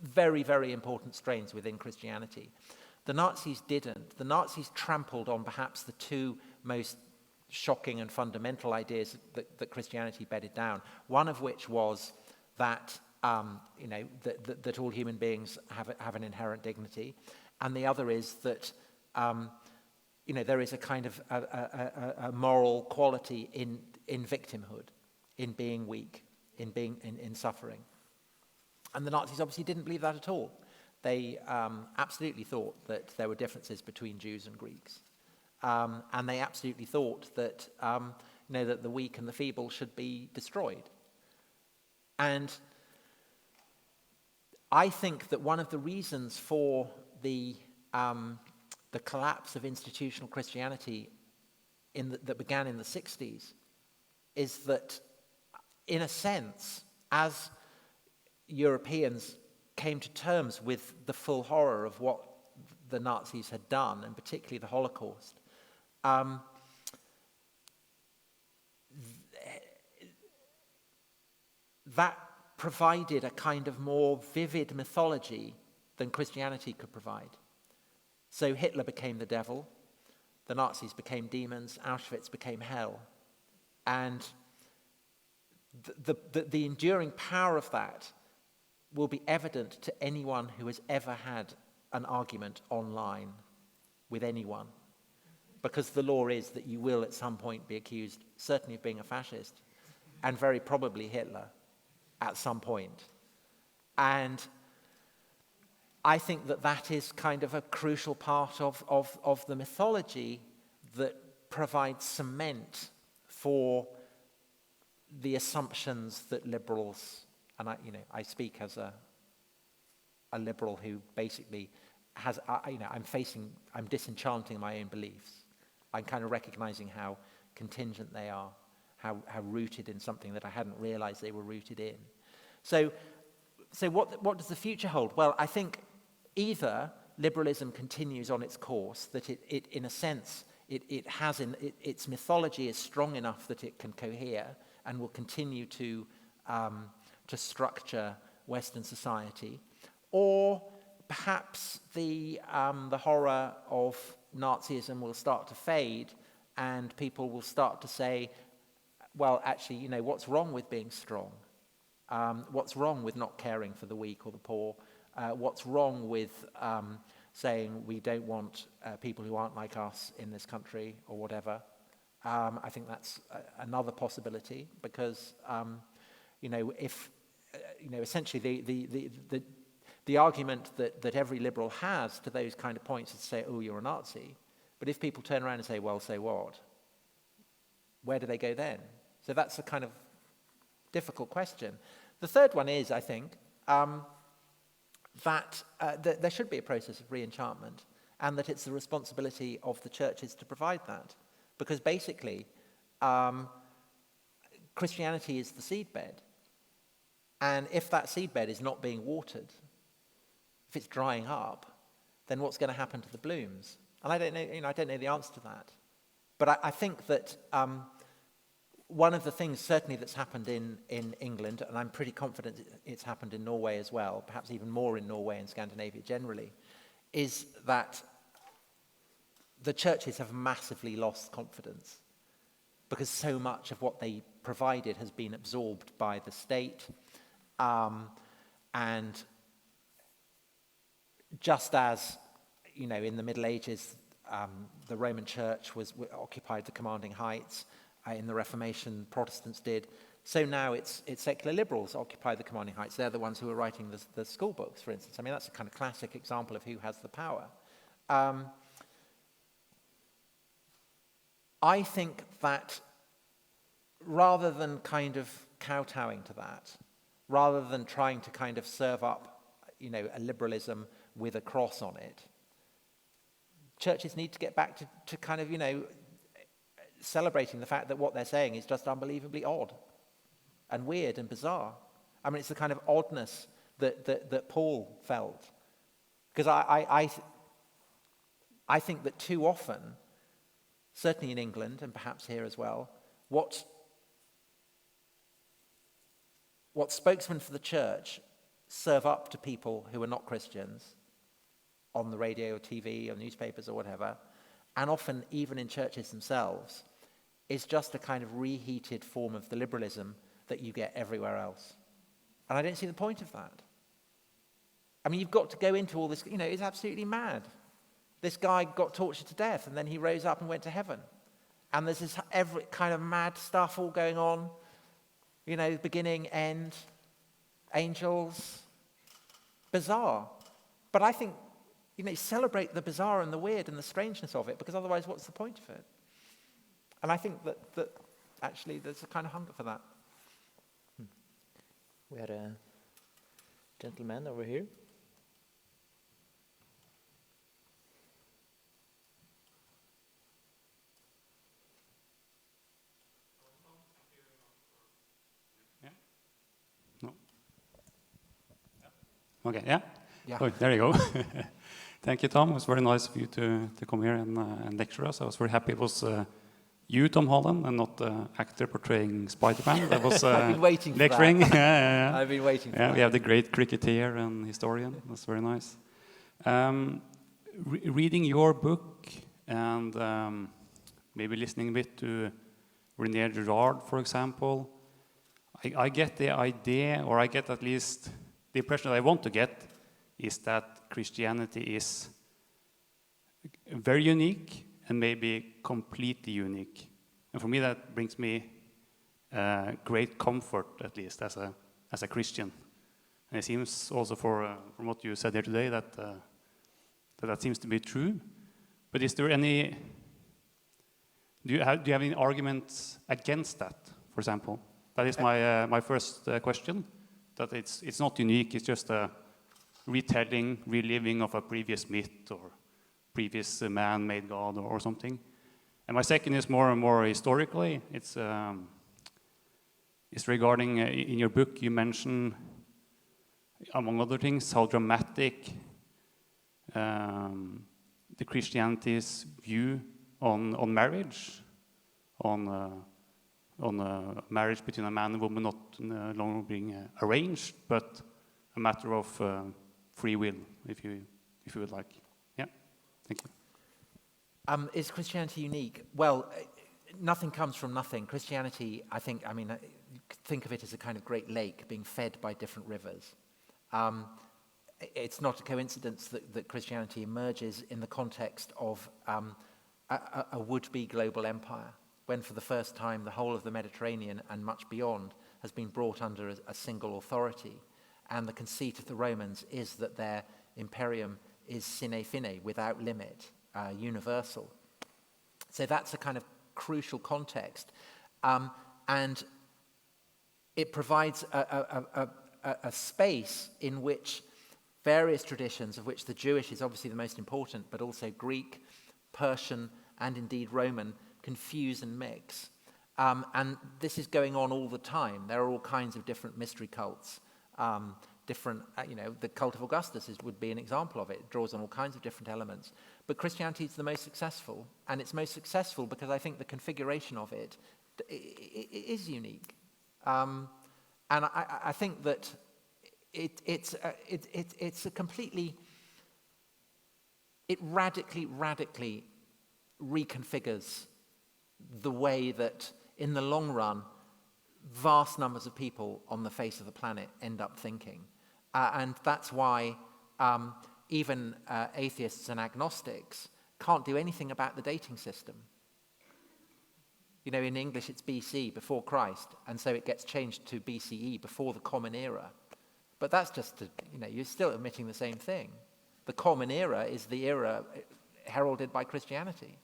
very, very important strains within Christianity. The Nazis didn't. The Nazis trampled on perhaps the two most shocking and fundamental ideas that Christianity bedded down, one of which was that that all human beings have an inherent dignity, and the other is that there is a kind of a moral quality in victimhood, in being weak, in suffering. And the Nazis obviously didn't believe that at all. They absolutely thought that there were differences between Jews and Greeks, and they absolutely thought that that the weak and the feeble should be destroyed. And I think that one of the reasons for the collapse of institutional Christianity that began in the 60s is that, in a sense, as Europeans came to terms with the full horror of what the Nazis had done, and particularly the Holocaust, that provided a kind of more vivid mythology than Christianity could provide. So Hitler became the devil, the Nazis became demons, Auschwitz became hell. And the enduring power of that will be evident to anyone who has ever had an argument online with anyone. Because the law is that you will at some point be accused, certainly of being a fascist, and very probably Hitler at some point. And I think that is kind of a crucial part of the mythology that provides cement for the assumptions that liberals, and I speak as a liberal who basically has, I'm disenchanting my own beliefs. I'm kind of recognizing how contingent they are, how rooted in something that I hadn't realized they were rooted in. So what does the future hold? Well, I think either liberalism continues on its course, that it in a sense, its mythology is strong enough that it can cohere and will continue to structure Western society, or perhaps the horror of Nazism will start to fade, and people will start to say, well, actually, what's wrong with being strong? What's wrong with not caring for the weak or the poor? What's wrong with saying we don't want people who aren't like us in this country or whatever? I think that's another possibility, because if essentially the argument that every liberal has to those kind of points is to say, oh, you're a Nazi. But if people turn around and say, well, so what? Where do they go then? So that's a kind of difficult question. The third one is, I think, that there should be a process of re-enchantment, and that it's the responsibility of the churches to provide that. Because basically, Christianity is the seedbed. And if that seedbed is not being watered, if it's drying up, then what's going to happen to the blooms? And I don't know, I don't know the answer to that. But I think that one of the things certainly that's happened in England, and I'm pretty confident it's happened in Norway as well, perhaps even more in Norway and Scandinavia generally, is that the churches have massively lost confidence, because so much of what they provided has been absorbed by the state. And just as, in the Middle Ages, the Roman Church occupied the commanding heights, in the Reformation, Protestants did. So now it's secular liberals occupy the commanding heights. They're the ones who are writing the school books, for instance. I mean, that's a kind of classic example of who has the power. I think that rather than kind of kowtowing to that, rather than trying to kind of serve up, a liberalism with a cross on it, churches need to get back to kind of, celebrating the fact that what they're saying is just unbelievably odd and weird and bizarre. I mean, it's the kind of oddness that Paul felt. Because I think that too often certainly in England and perhaps here as well, what spokesmen for the church serve up to people who are not Christians on the radio or TV or newspapers or whatever, and often even in churches themselves, is just a kind of reheated form of the liberalism that you get everywhere else. And I don't see the point of that. I mean, you've got to go into all this, it's absolutely mad. This guy got tortured to death and then he rose up and went to heaven. And there's this every kind of mad stuff all going on, beginning, end, angels, bizarre. But I think, celebrate the bizarre and the weird and the strangeness of it, because otherwise what's the point of it? And I think that actually there's a kind of hunger for that. We had a gentleman over here. Okay, yeah? Yeah. Oh, there you go. Thank you, Tom. It was very nice of you to come here and lecture us. I was very happy it was you, Tom Holland, and not the actor portraying Spider-Man. That was I've been waiting for lecturing. that. Yeah. I've been waiting for that. We have the great cricketer and historian. That's very nice. Reading your book and maybe listening a bit to René Girard, for example, I get the idea, or I get at least the impression that I want to get, is that Christianity is very unique and maybe completely unique. And for me, that brings me great comfort, at least as a Christian. And it seems also from what you said here today that seems to be true. But is there any? Do you have any arguments against that? For example, that is my first question. That it's not unique. It's just a retelling, reliving of a previous myth or previous man-made god or something. And my second is more and more historically. It's regarding in your book you mention, among other things, how dramatic the Christianity's view on marriage, on marriage between a man and woman not longer being arranged, but a matter of free will, if you would like. Yeah, thank you. Is Christianity unique? Well, nothing comes from nothing. Christianity, think of it as a kind of great lake being fed by different rivers. It's not a coincidence that Christianity emerges in the context of a would-be global empire, when for the first time the whole of the Mediterranean and much beyond has been brought under a single authority. And the conceit of the Romans is that their imperium is sine fine, without limit, universal. So that's a kind of crucial context. And it provides a space in which various traditions, of which the Jewish is obviously the most important, but also Greek, Persian, and indeed Roman, confuse and mix. And this is going on all the time. There are all kinds of different mystery cults. The cult of Augustus would be an example of it. It draws on all kinds of different elements. But Christianity is the most successful, and it's most successful because I think the configuration of it is unique. And I think that it's a completely, it radically reconfigures the way that, in the long run, vast numbers of people on the face of the planet end up thinking. And that's why even atheists and agnostics can't do anything about the dating system. In English it's BC, before Christ, and so it gets changed to BCE, before the Common Era. But that's just, you're still admitting the same thing. The Common Era is the era heralded by Christianity.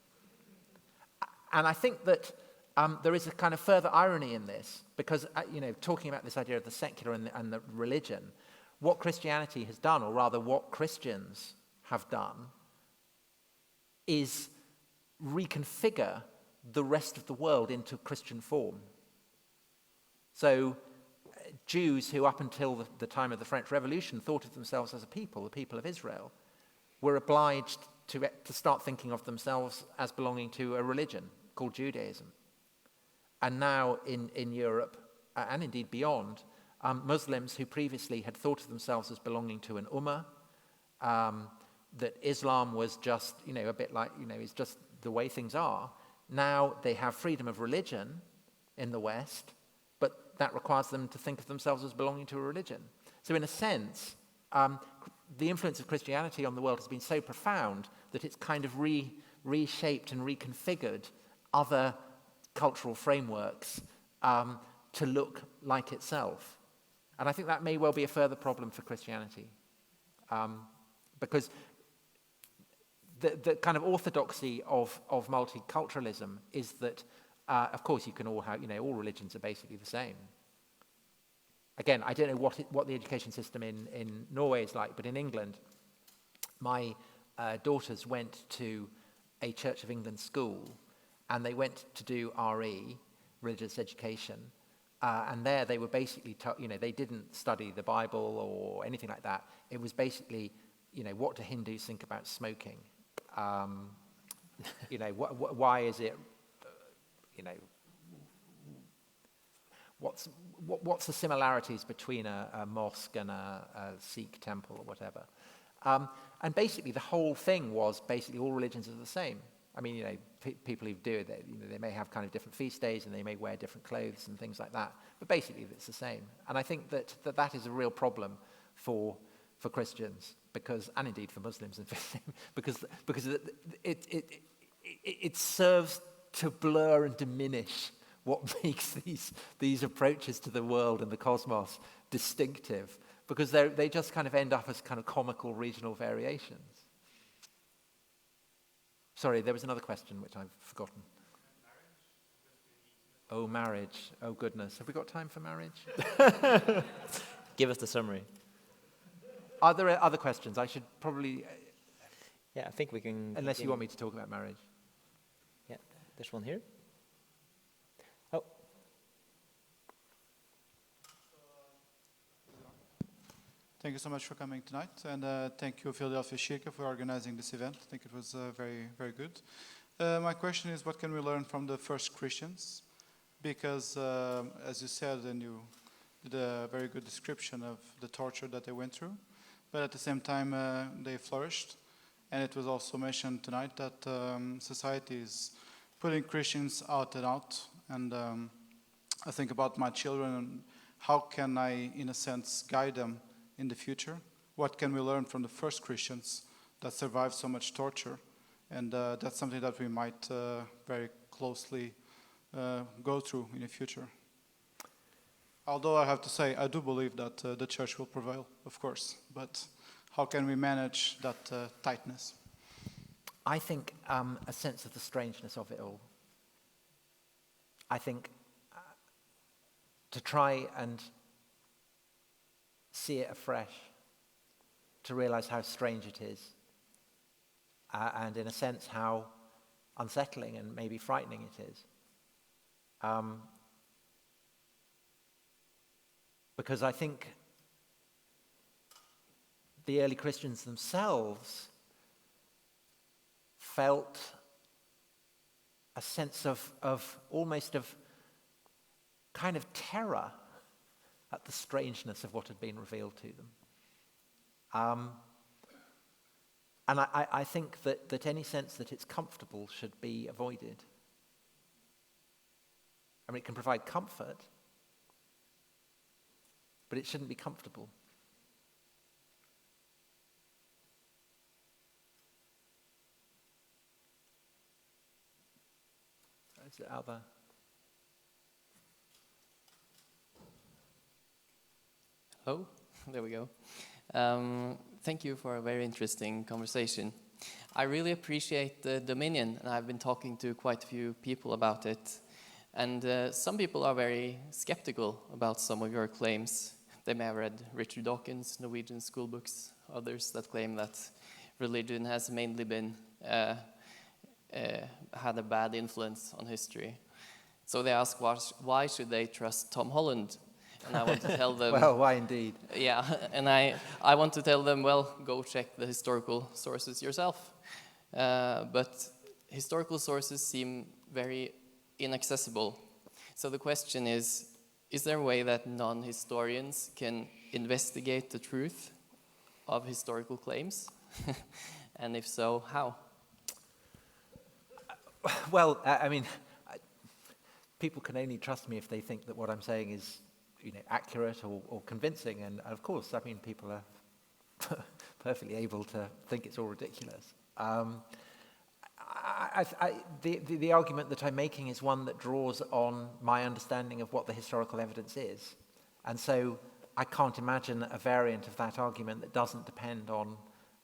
And I think that there is a kind of further irony in this, because, talking about this idea of the secular and the religion, what Christianity has done, or rather what Christians have done, is reconfigure the rest of the world into Christian form. So Jews who up until the time of the French Revolution thought of themselves as a people, the people of Israel, were obliged to start thinking of themselves as belonging to a religion called Judaism. And now in Europe, and indeed beyond, Muslims who previously had thought of themselves as belonging to an ummah, that Islam was just, a bit like, is just the way things are. Now they have freedom of religion in the West, but that requires them to think of themselves as belonging to a religion. So in a sense, the influence of Christianity on the world has been so profound that it's kind of reshaped and reconfigured other cultural frameworks to look like itself. And I think that may well be a further problem for Christianity. Because the kind of orthodoxy of multiculturalism is that, of course, you can all have, all religions are basically the same. Again, I don't know what the education system in Norway is like, but in England, my daughters went to a Church of England school, and they went to do RE, religious education, and there they were basically, they didn't study the Bible or anything like that. It was basically, what do Hindus think about smoking? Why is it, what's the similarities between a mosque and a Sikh temple or whatever? And basically the whole thing was basically all religions are the same. I mean, people who do it, they may have kind of different feast days and they may wear different clothes and things like that, but basically it's the same. And I think that is a real problem for Christians, and indeed for Muslims, because it serves to blur and diminish what makes these approaches to the world and the cosmos distinctive, because they just kind of end up as kind of comical regional variations. Sorry, there was another question which I've forgotten. Oh, marriage. Oh, goodness. Have we got time for marriage? Give us the summary. Are there other questions? I should probably... Yeah, I think we can... Unless you want me to talk about marriage. Yeah, there's one here. Oh. Thank you so much for coming tonight, and thank you, Philadelphia Shirka, for organizing this event. I think it was very, very good. My question is, what can we learn from the first Christians? Because, as you said, and you did a very good description of the torture that they went through, but at the same time, they flourished. And it was also mentioned tonight that society is putting Christians out and out. And I think about my children, and how can I, in a sense, guide them in the future? What can we learn from the first Christians that survived so much torture? And that's something that we might very closely go through in the future. Although I have to say, I do believe that the church will prevail, of course, but how can we manage that tightness? I think a sense of the strangeness of it all. I think to try and see it afresh, to realize how strange it is, and in a sense how unsettling and maybe frightening it is. Because I think the early Christians themselves felt a sense of almost of kind of terror at the strangeness of what had been revealed to them. And I think that any sense that it's comfortable should be avoided. I mean, it can provide comfort, but it shouldn't be comfortable. Is it other? Hello, there we go. Thank you for a very interesting conversation. I really appreciate the Dominion, and I've been talking to quite a few people about it. And some people are very skeptical about some of your claims. They may have read Richard Dawkins' Norwegian school books, others that claim that religion has mainly been had a bad influence on history. So they ask, why should they trust Tom Holland? And I want to tell them... Well, why indeed? Yeah, and I want to tell them, well, go check the historical sources yourself. but historical sources seem very inaccessible. So the question is there a way that non-historians can investigate the truth of historical claims? And if so, how? Well, I mean, people can only trust me if they think that what I'm saying is, accurate or convincing. And of course, I mean, people are perfectly able to think it's all ridiculous. The argument that I'm making is one that draws on my understanding of what the historical evidence is. And so I can't imagine a variant of that argument that doesn't depend on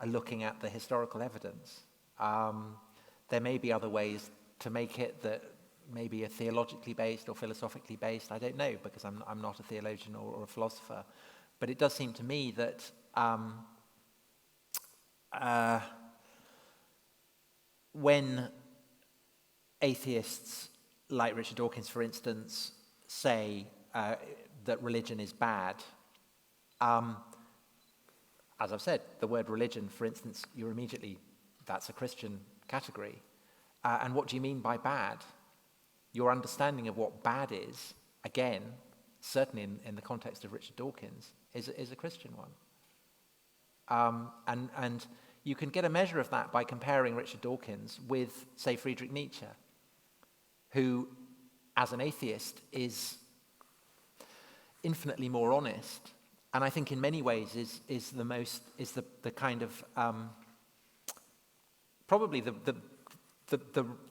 looking at the historical evidence. There may be other ways to make it that maybe are theologically based or philosophically based. I don't know, because I'm not a theologian or a philosopher. But it does seem to me that when atheists like Richard Dawkins, for instance, say that religion is bad, as I've said, the word religion, for instance, that's a Christian category. And what do you mean by bad? Your understanding of what bad is, again, certainly in the context of Richard Dawkins, is a Christian one. And you can get a measure of that by comparing Richard Dawkins with, say, Friedrich Nietzsche, who, as an atheist, is infinitely more honest, and I think in many ways is the kind of probably the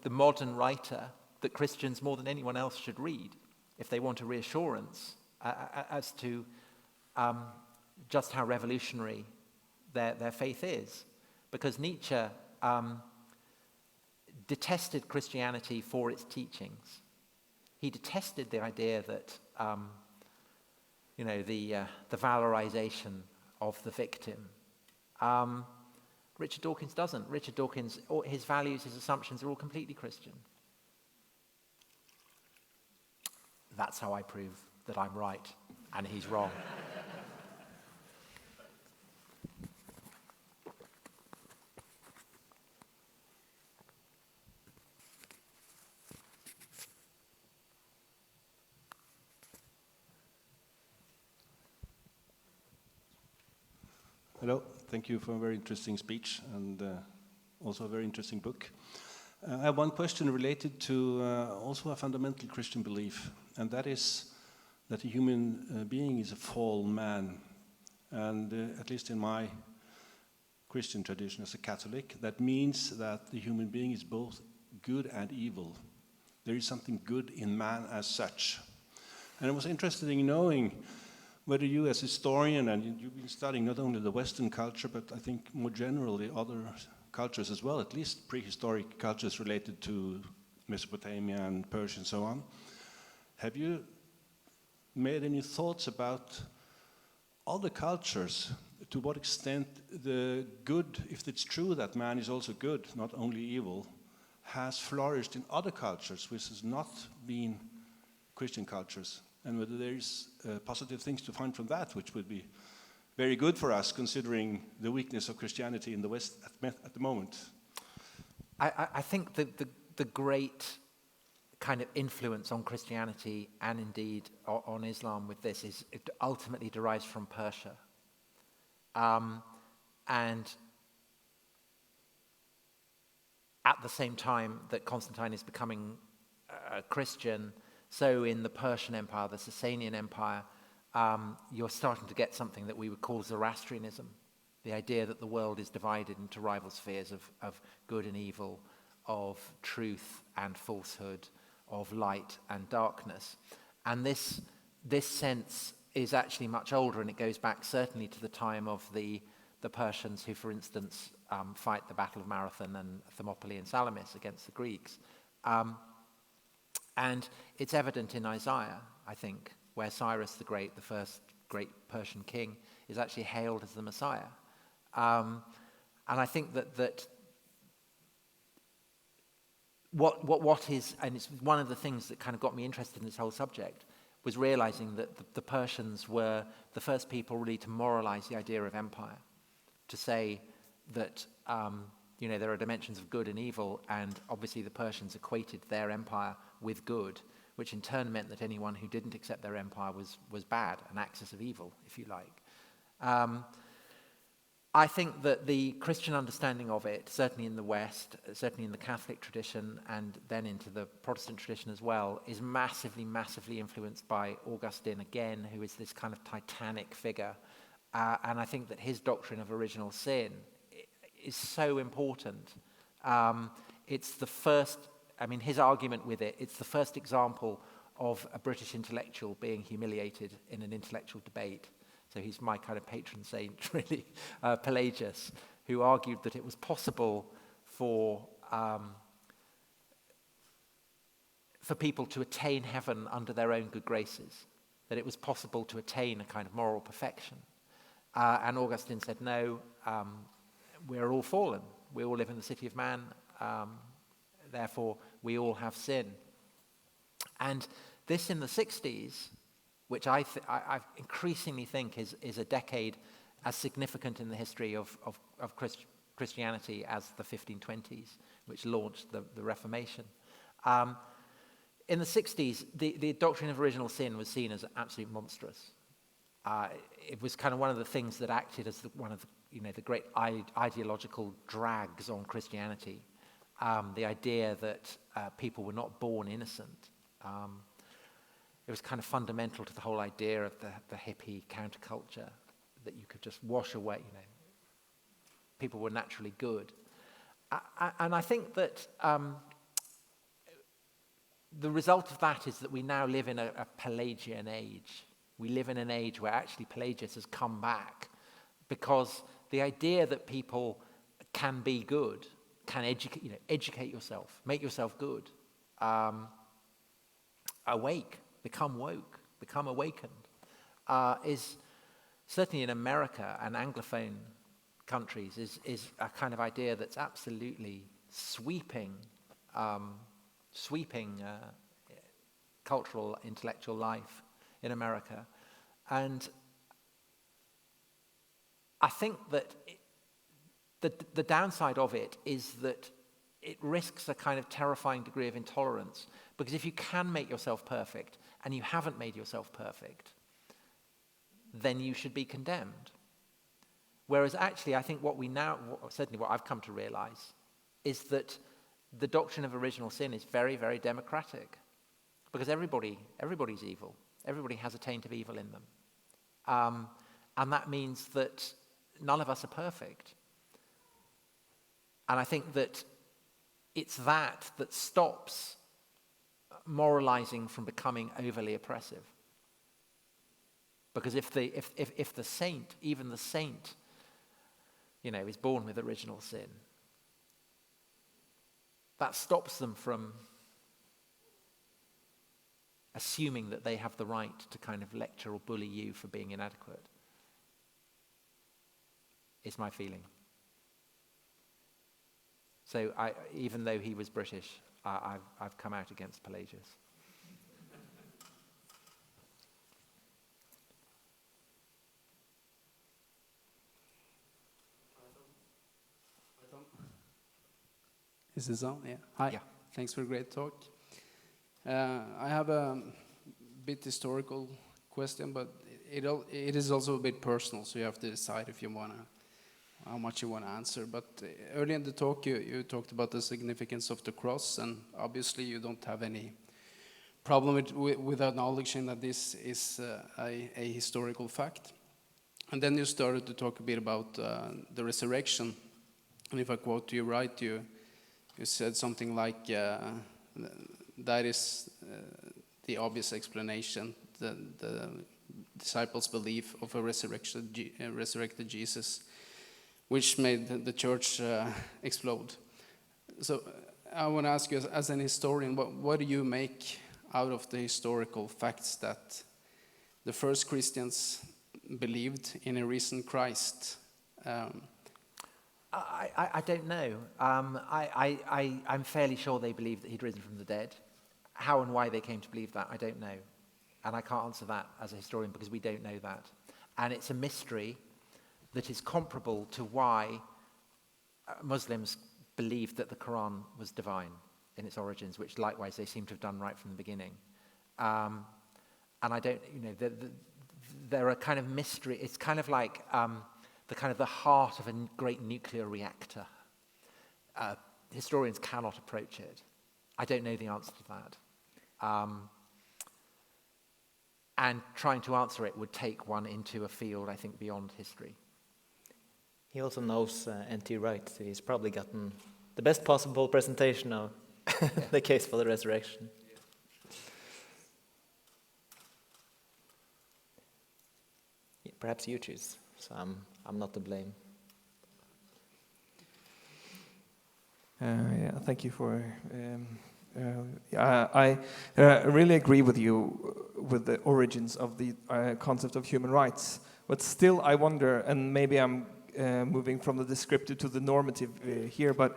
modern writer that Christians more than anyone else should read if they want a reassurance as to just how revolutionary their faith is. Because Nietzsche detested Christianity for its teachings. He detested the idea that the valorization of the victim. Richard Dawkins doesn't. Richard Dawkins, his values, his assumptions are all completely Christian. That's how I prove that I'm right and he's wrong. Hello, thank you for a very interesting speech and also a very interesting book. I have one question related to also a fundamental Christian belief, and that is that a human being is a fallen man. And at least in my Christian tradition as a Catholic, that means that the human being is both good and evil. There is something good in man as such. And I was interested in knowing whether you as a historian, and you've been studying not only the Western culture, but I think more generally other cultures as well, at least prehistoric cultures related to Mesopotamia and Persia and so on. Have you made any thoughts about other cultures, to what extent the good, if it's true that man is also good, not only evil, has flourished in other cultures which has not been Christian cultures? And whether there is positive things to find from that, which would be very good for us, considering the weakness of Christianity in the West at the moment. I think that the great kind of influence on Christianity and indeed on Islam with this is it ultimately derives from Persia. And at the same time that Constantine is becoming a Christian, so in the Persian Empire, the Sasanian Empire, you're starting to get something that we would call Zoroastrianism, the idea that the world is divided into rival spheres of good and evil, of truth and falsehood, of light and darkness. And this sense is actually much older, and it goes back certainly to the time of the Persians who, for instance, fight the Battle of Marathon and Thermopylae and Salamis against the Greeks. And it's evident in Isaiah, I think, where Cyrus the Great, the first great Persian king, is actually hailed as the Messiah. And I think that what is, and it's one of the things that kind of got me interested in this whole subject, was realizing that the Persians were the first people really to moralize the idea of empire, to say that there are dimensions of good and evil, and obviously the Persians equated their empire with good, which in turn meant that anyone who didn't accept their empire was bad, an axis of evil, if you like. I think that the Christian understanding of it, certainly in the West, certainly in the Catholic tradition, and then into the Protestant tradition as well, is massively, massively influenced by Augustine again, who is this kind of titanic figure. And I think that his doctrine of original sin is so important. It's the first, his argument with it, it's the first example of a British intellectual being humiliated in an intellectual debate. So he's my kind of patron saint, really, Pelagius, who argued that it was possible for people to attain heaven under their own good graces, that it was possible to attain a kind of moral perfection. And Augustine said, no, we're all fallen. We all live in the city of man. Therefore, we all have sin. And this in the 60s, which I increasingly think is a decade as significant in the history of Christianity as the 1520s, which launched the Reformation. In the 60s, the doctrine of original sin was seen as absolutely monstrous. It was kind of one of the things that acted as one of the great ideological drags on Christianity. The idea that people were not born innocent. It was kind of fundamental to the whole idea of the hippie counterculture, that you could just wash away, people were naturally good. And I think that the result of that is that we now live in a Pelagian age. We live in an age where actually Pelagius has come back, because the idea that people can be good, can educate yourself, make yourself good, awake, become woke, become awakened, is certainly in America and Anglophone countries is a kind of idea that's absolutely sweeping cultural, intellectual life in America. And I think that the downside of it is that it risks a kind of terrifying degree of intolerance, because if you can make yourself perfect and you haven't made yourself perfect, then you should be condemned. Whereas actually I think certainly what I've come to realize, is that the doctrine of original sin is very, very democratic, because everybody's evil. Everybody has a taint of evil in them. And that means that none of us are perfect. And I think that it's that stops moralizing from becoming overly oppressive. Because if the saint, even the saint, is born with original sin, that stops them from assuming that they have the right to kind of lecture or bully you for being inadequate. Is my feeling. So even though he was British, I've come out against Pelagius. Is this on? Yeah. Hi. Yeah. Thanks for a great talk. I have a bit historical question, but it is also a bit personal, so you have to decide if you how much you want to answer. But early in the talk, you talked about the significance of the cross, and obviously you don't have any problem with acknowledging that this is a historical fact. And then you started to talk a bit about the resurrection. And if I quote you right, you said something like, that is the obvious explanation, the disciples' belief of a resurrected Jesus, which made the church explode. So I want to ask you, as an historian, what do you make out of the historical facts that the first Christians believed in a risen Christ? I don't know. I'm fairly sure they believed that he'd risen from the dead. How and why they came to believe that, I don't know. And I can't answer that as a historian, because we don't know that. And it's a mystery that is comparable to why Muslims believed that the Quran was divine in its origins, which likewise they seem to have done right from the beginning. And I don't, there are kind of mystery. It's kind of like the heart of a great nuclear reactor. Historians cannot approach it. I don't know the answer to that. And trying to answer it would take one into a field, I think, beyond history. He also knows N.T. Wright, so he's probably gotten the best possible presentation of the case for the resurrection. Yeah, perhaps you choose, so I'm not to blame. Yeah, thank you for. I really agree with you with the origins of the concept of human rights, but still I wonder, and maybe I'm moving from the descriptive to the normative here, but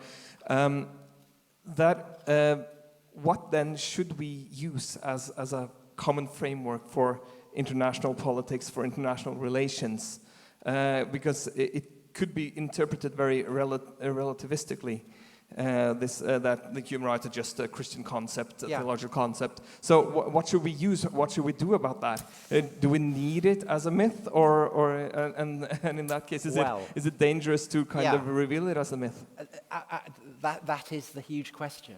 what then should we use as a common framework for international politics, for international relations? Because it could be interpreted very relativistically. That the human rights are just a Christian concept, a theological concept. So what should we use? What should we do about that? Do we need it as a myth, and in that case, is it dangerous to kind of reveal it as a myth? That is the huge question,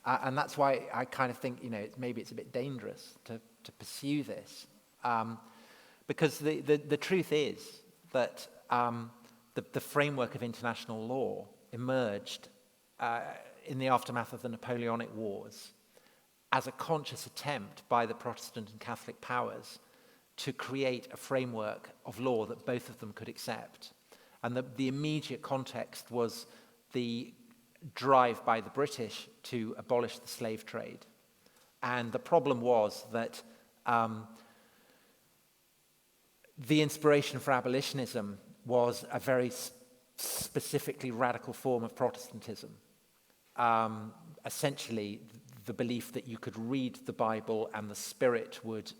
and that's why I kind of think maybe it's a bit dangerous to pursue this, because the truth is that the framework of international law emerged in the aftermath of the Napoleonic Wars as a conscious attempt by the Protestant and Catholic powers to create a framework of law that both of them could accept. And the immediate context was the drive by the British to abolish the slave trade. And the problem was that the inspiration for abolitionism was a very specifically radical form of Protestantism. Essentially, the belief that you could read the Bible and the Spirit would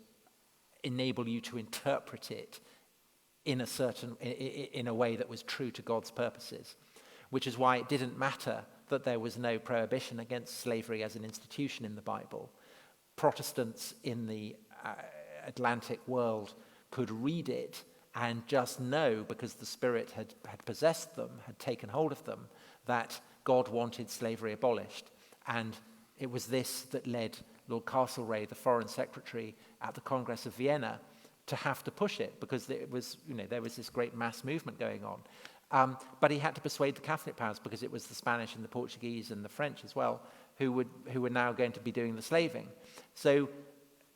enable you to interpret it in a way that was true to God's purposes, which is why it didn't matter that there was no prohibition against slavery as an institution in the Bible. Protestants in the Atlantic world could read it and just know, because the Spirit had possessed them, had taken hold of them, that God wanted slavery abolished. And it was this that led Lord Castlereagh, the Foreign Secretary at the Congress of Vienna, to have to push it, because it was, there was this great mass movement going on. But he had to persuade the Catholic powers, because it was the Spanish and the Portuguese and the French as well who were now going to be doing the slaving. So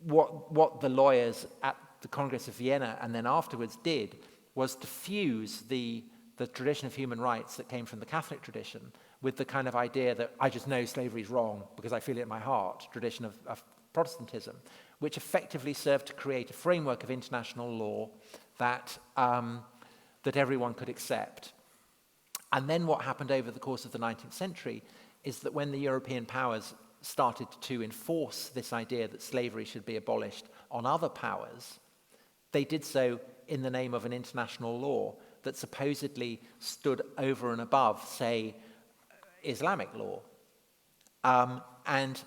what the lawyers at the Congress of Vienna and then afterwards did was to fuse the tradition of human rights that came from the Catholic tradition with the kind of idea that I just know slavery is wrong because I feel it in my heart, tradition of Protestantism, which effectively served to create a framework of international law that everyone could accept. And then what happened over the course of the 19th century is that when the European powers started to enforce this idea that slavery should be abolished on other powers, they did so in the name of an international law that supposedly stood over and above, say, Islamic law. And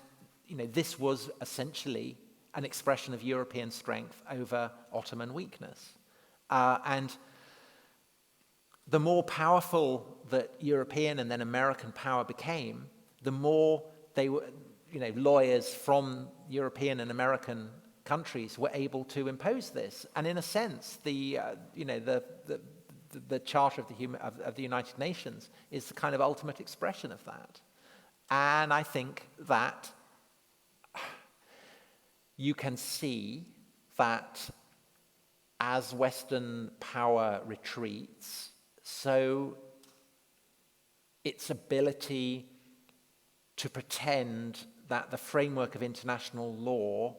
this was essentially an expression of European strength over Ottoman weakness. And the more powerful that European and then American power became, the more they were, lawyers from European and American countries were able to impose this. And in a sense, the Charter of the United Nations is the kind of ultimate expression of that. And I think that you can see that as Western power retreats, so its ability to pretend that the framework of international law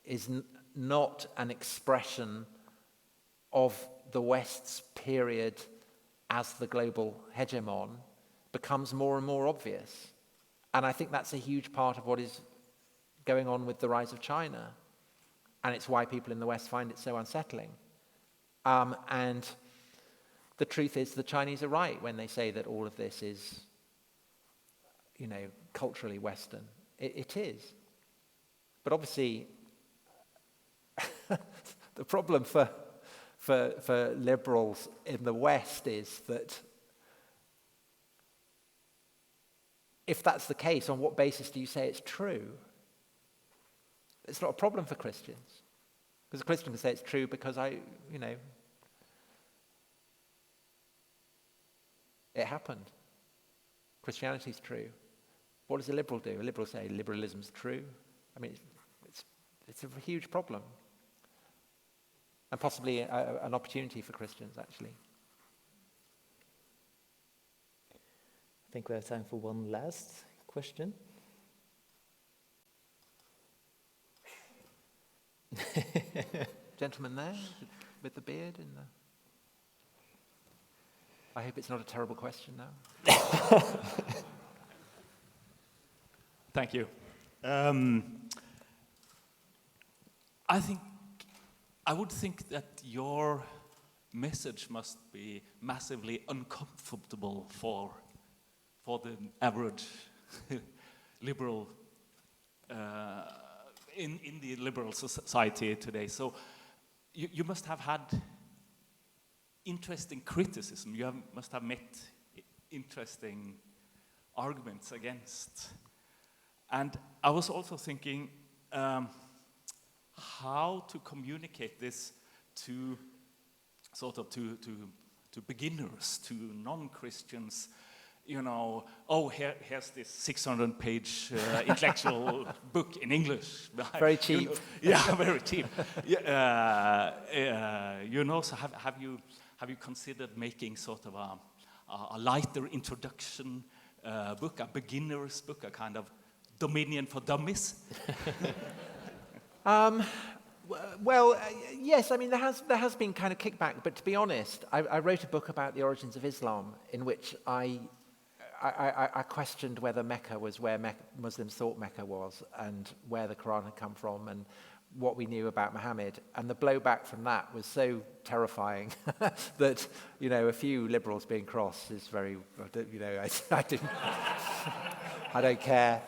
is not an expression of the West's period as the global hegemon becomes more and more obvious. And I think that's a huge part of what is going on with the rise of China. And it's why people in the West find it so unsettling. And the truth is the Chinese are right when they say that all of this is culturally Western. It is. But obviously, the problem for liberals in the West is that if that's the case, on what basis do you say it's true? It's not a problem for Christians. Because a Christian can say it's true because it happened. Christianity's true. What does a liberal do? A liberal say liberalism's true. I mean, it's a huge problem. And possibly an opportunity for Christians, actually. I think we have time for one last question. Gentleman there with the beard and the... I hope it's not a terrible question now. Thank you. I would think that your message must be massively uncomfortable for the average liberal in the liberal society today. So you must have had interesting criticism. You must have met interesting arguments against. And I was also thinking how to communicate this to beginners, to non-Christians. Here's this 600-page intellectual book in English. Very cheap. Very cheap. So have you considered making sort of a lighter introduction book, a beginner's book, a kind of Dominion for Dummies? Yes, I mean, there has been kind of kickback, but to be honest, I wrote a book about the origins of Islam in which I questioned whether Mecca was where Muslims thought Mecca was and where the Quran had come from and what we knew about Muhammad. And the blowback from that was so terrifying that, a few liberals being cross is very, I didn't, I don't care.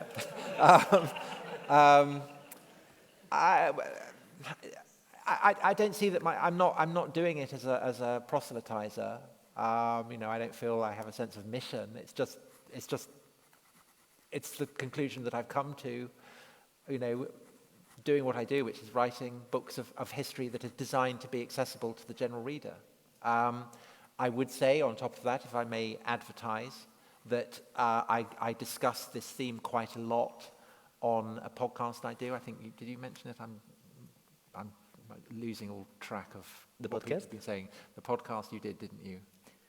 I don't see that I'm not doing it as a proselytizer. I don't feel I have a sense of mission. It's the conclusion that I've come to, doing what I do, which is writing books of history that are designed to be accessible to the general reader. I would say, on top of that, if I may advertise, that I discuss this theme quite a lot on a podcast I do. I think did you mention it? I'm losing all track of the what podcast people have been saying. The podcast you did, didn't you?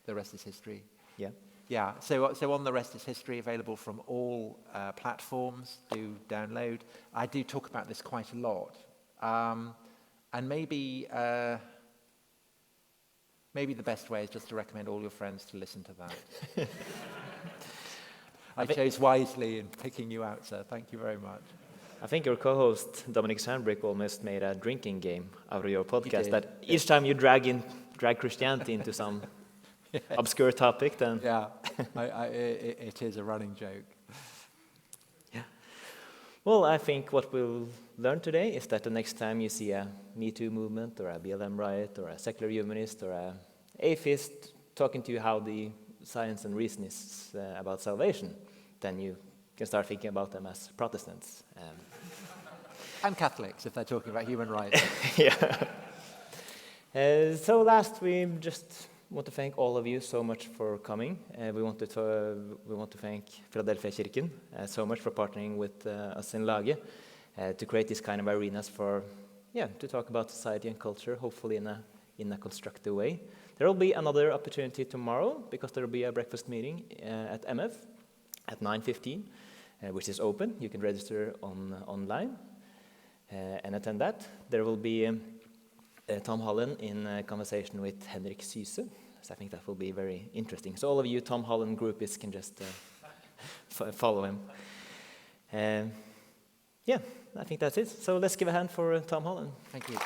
The Rest is History. Yeah. Yeah. So on The Rest is History, available from all platforms. Do download. I do talk about this quite a lot, and maybe the best way is just to recommend all your friends to listen to that. I chose wisely in picking you out, sir. Thank you very much. I think your co-host, Dominic Sandbrick, almost made a drinking game out of your podcast. Did. That each time you drag Christianity into some obscure topic, then... Yeah, it is a running joke. Yeah. Well, I think what we'll learn today is that the next time you see a Me Too movement or a BLM riot or a secular humanist or an atheist talking to you how the science and reason is about salvation, then you can start thinking about them as Protestants. And Catholics, if they're talking about human rights. Yeah. So last, we just want to thank all of you so much for coming. We want to thank Philadelphia Kirken so much for partnering with us in Lage to create this kind of arenas to talk about society and culture, hopefully in a constructive way. There will be another opportunity tomorrow because there will be a breakfast meeting at MF at 9:15, which is open. You can register online and attend that. There will be Tom Holland in conversation with Henrik Syse. So I think that will be very interesting. So all of you Tom Holland groupies can just follow him. I think that's it. So let's give a hand for Tom Holland. Thank you.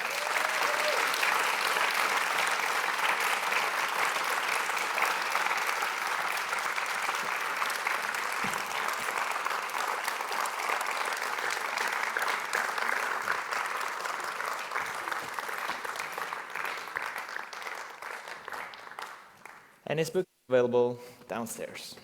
And his book is available downstairs.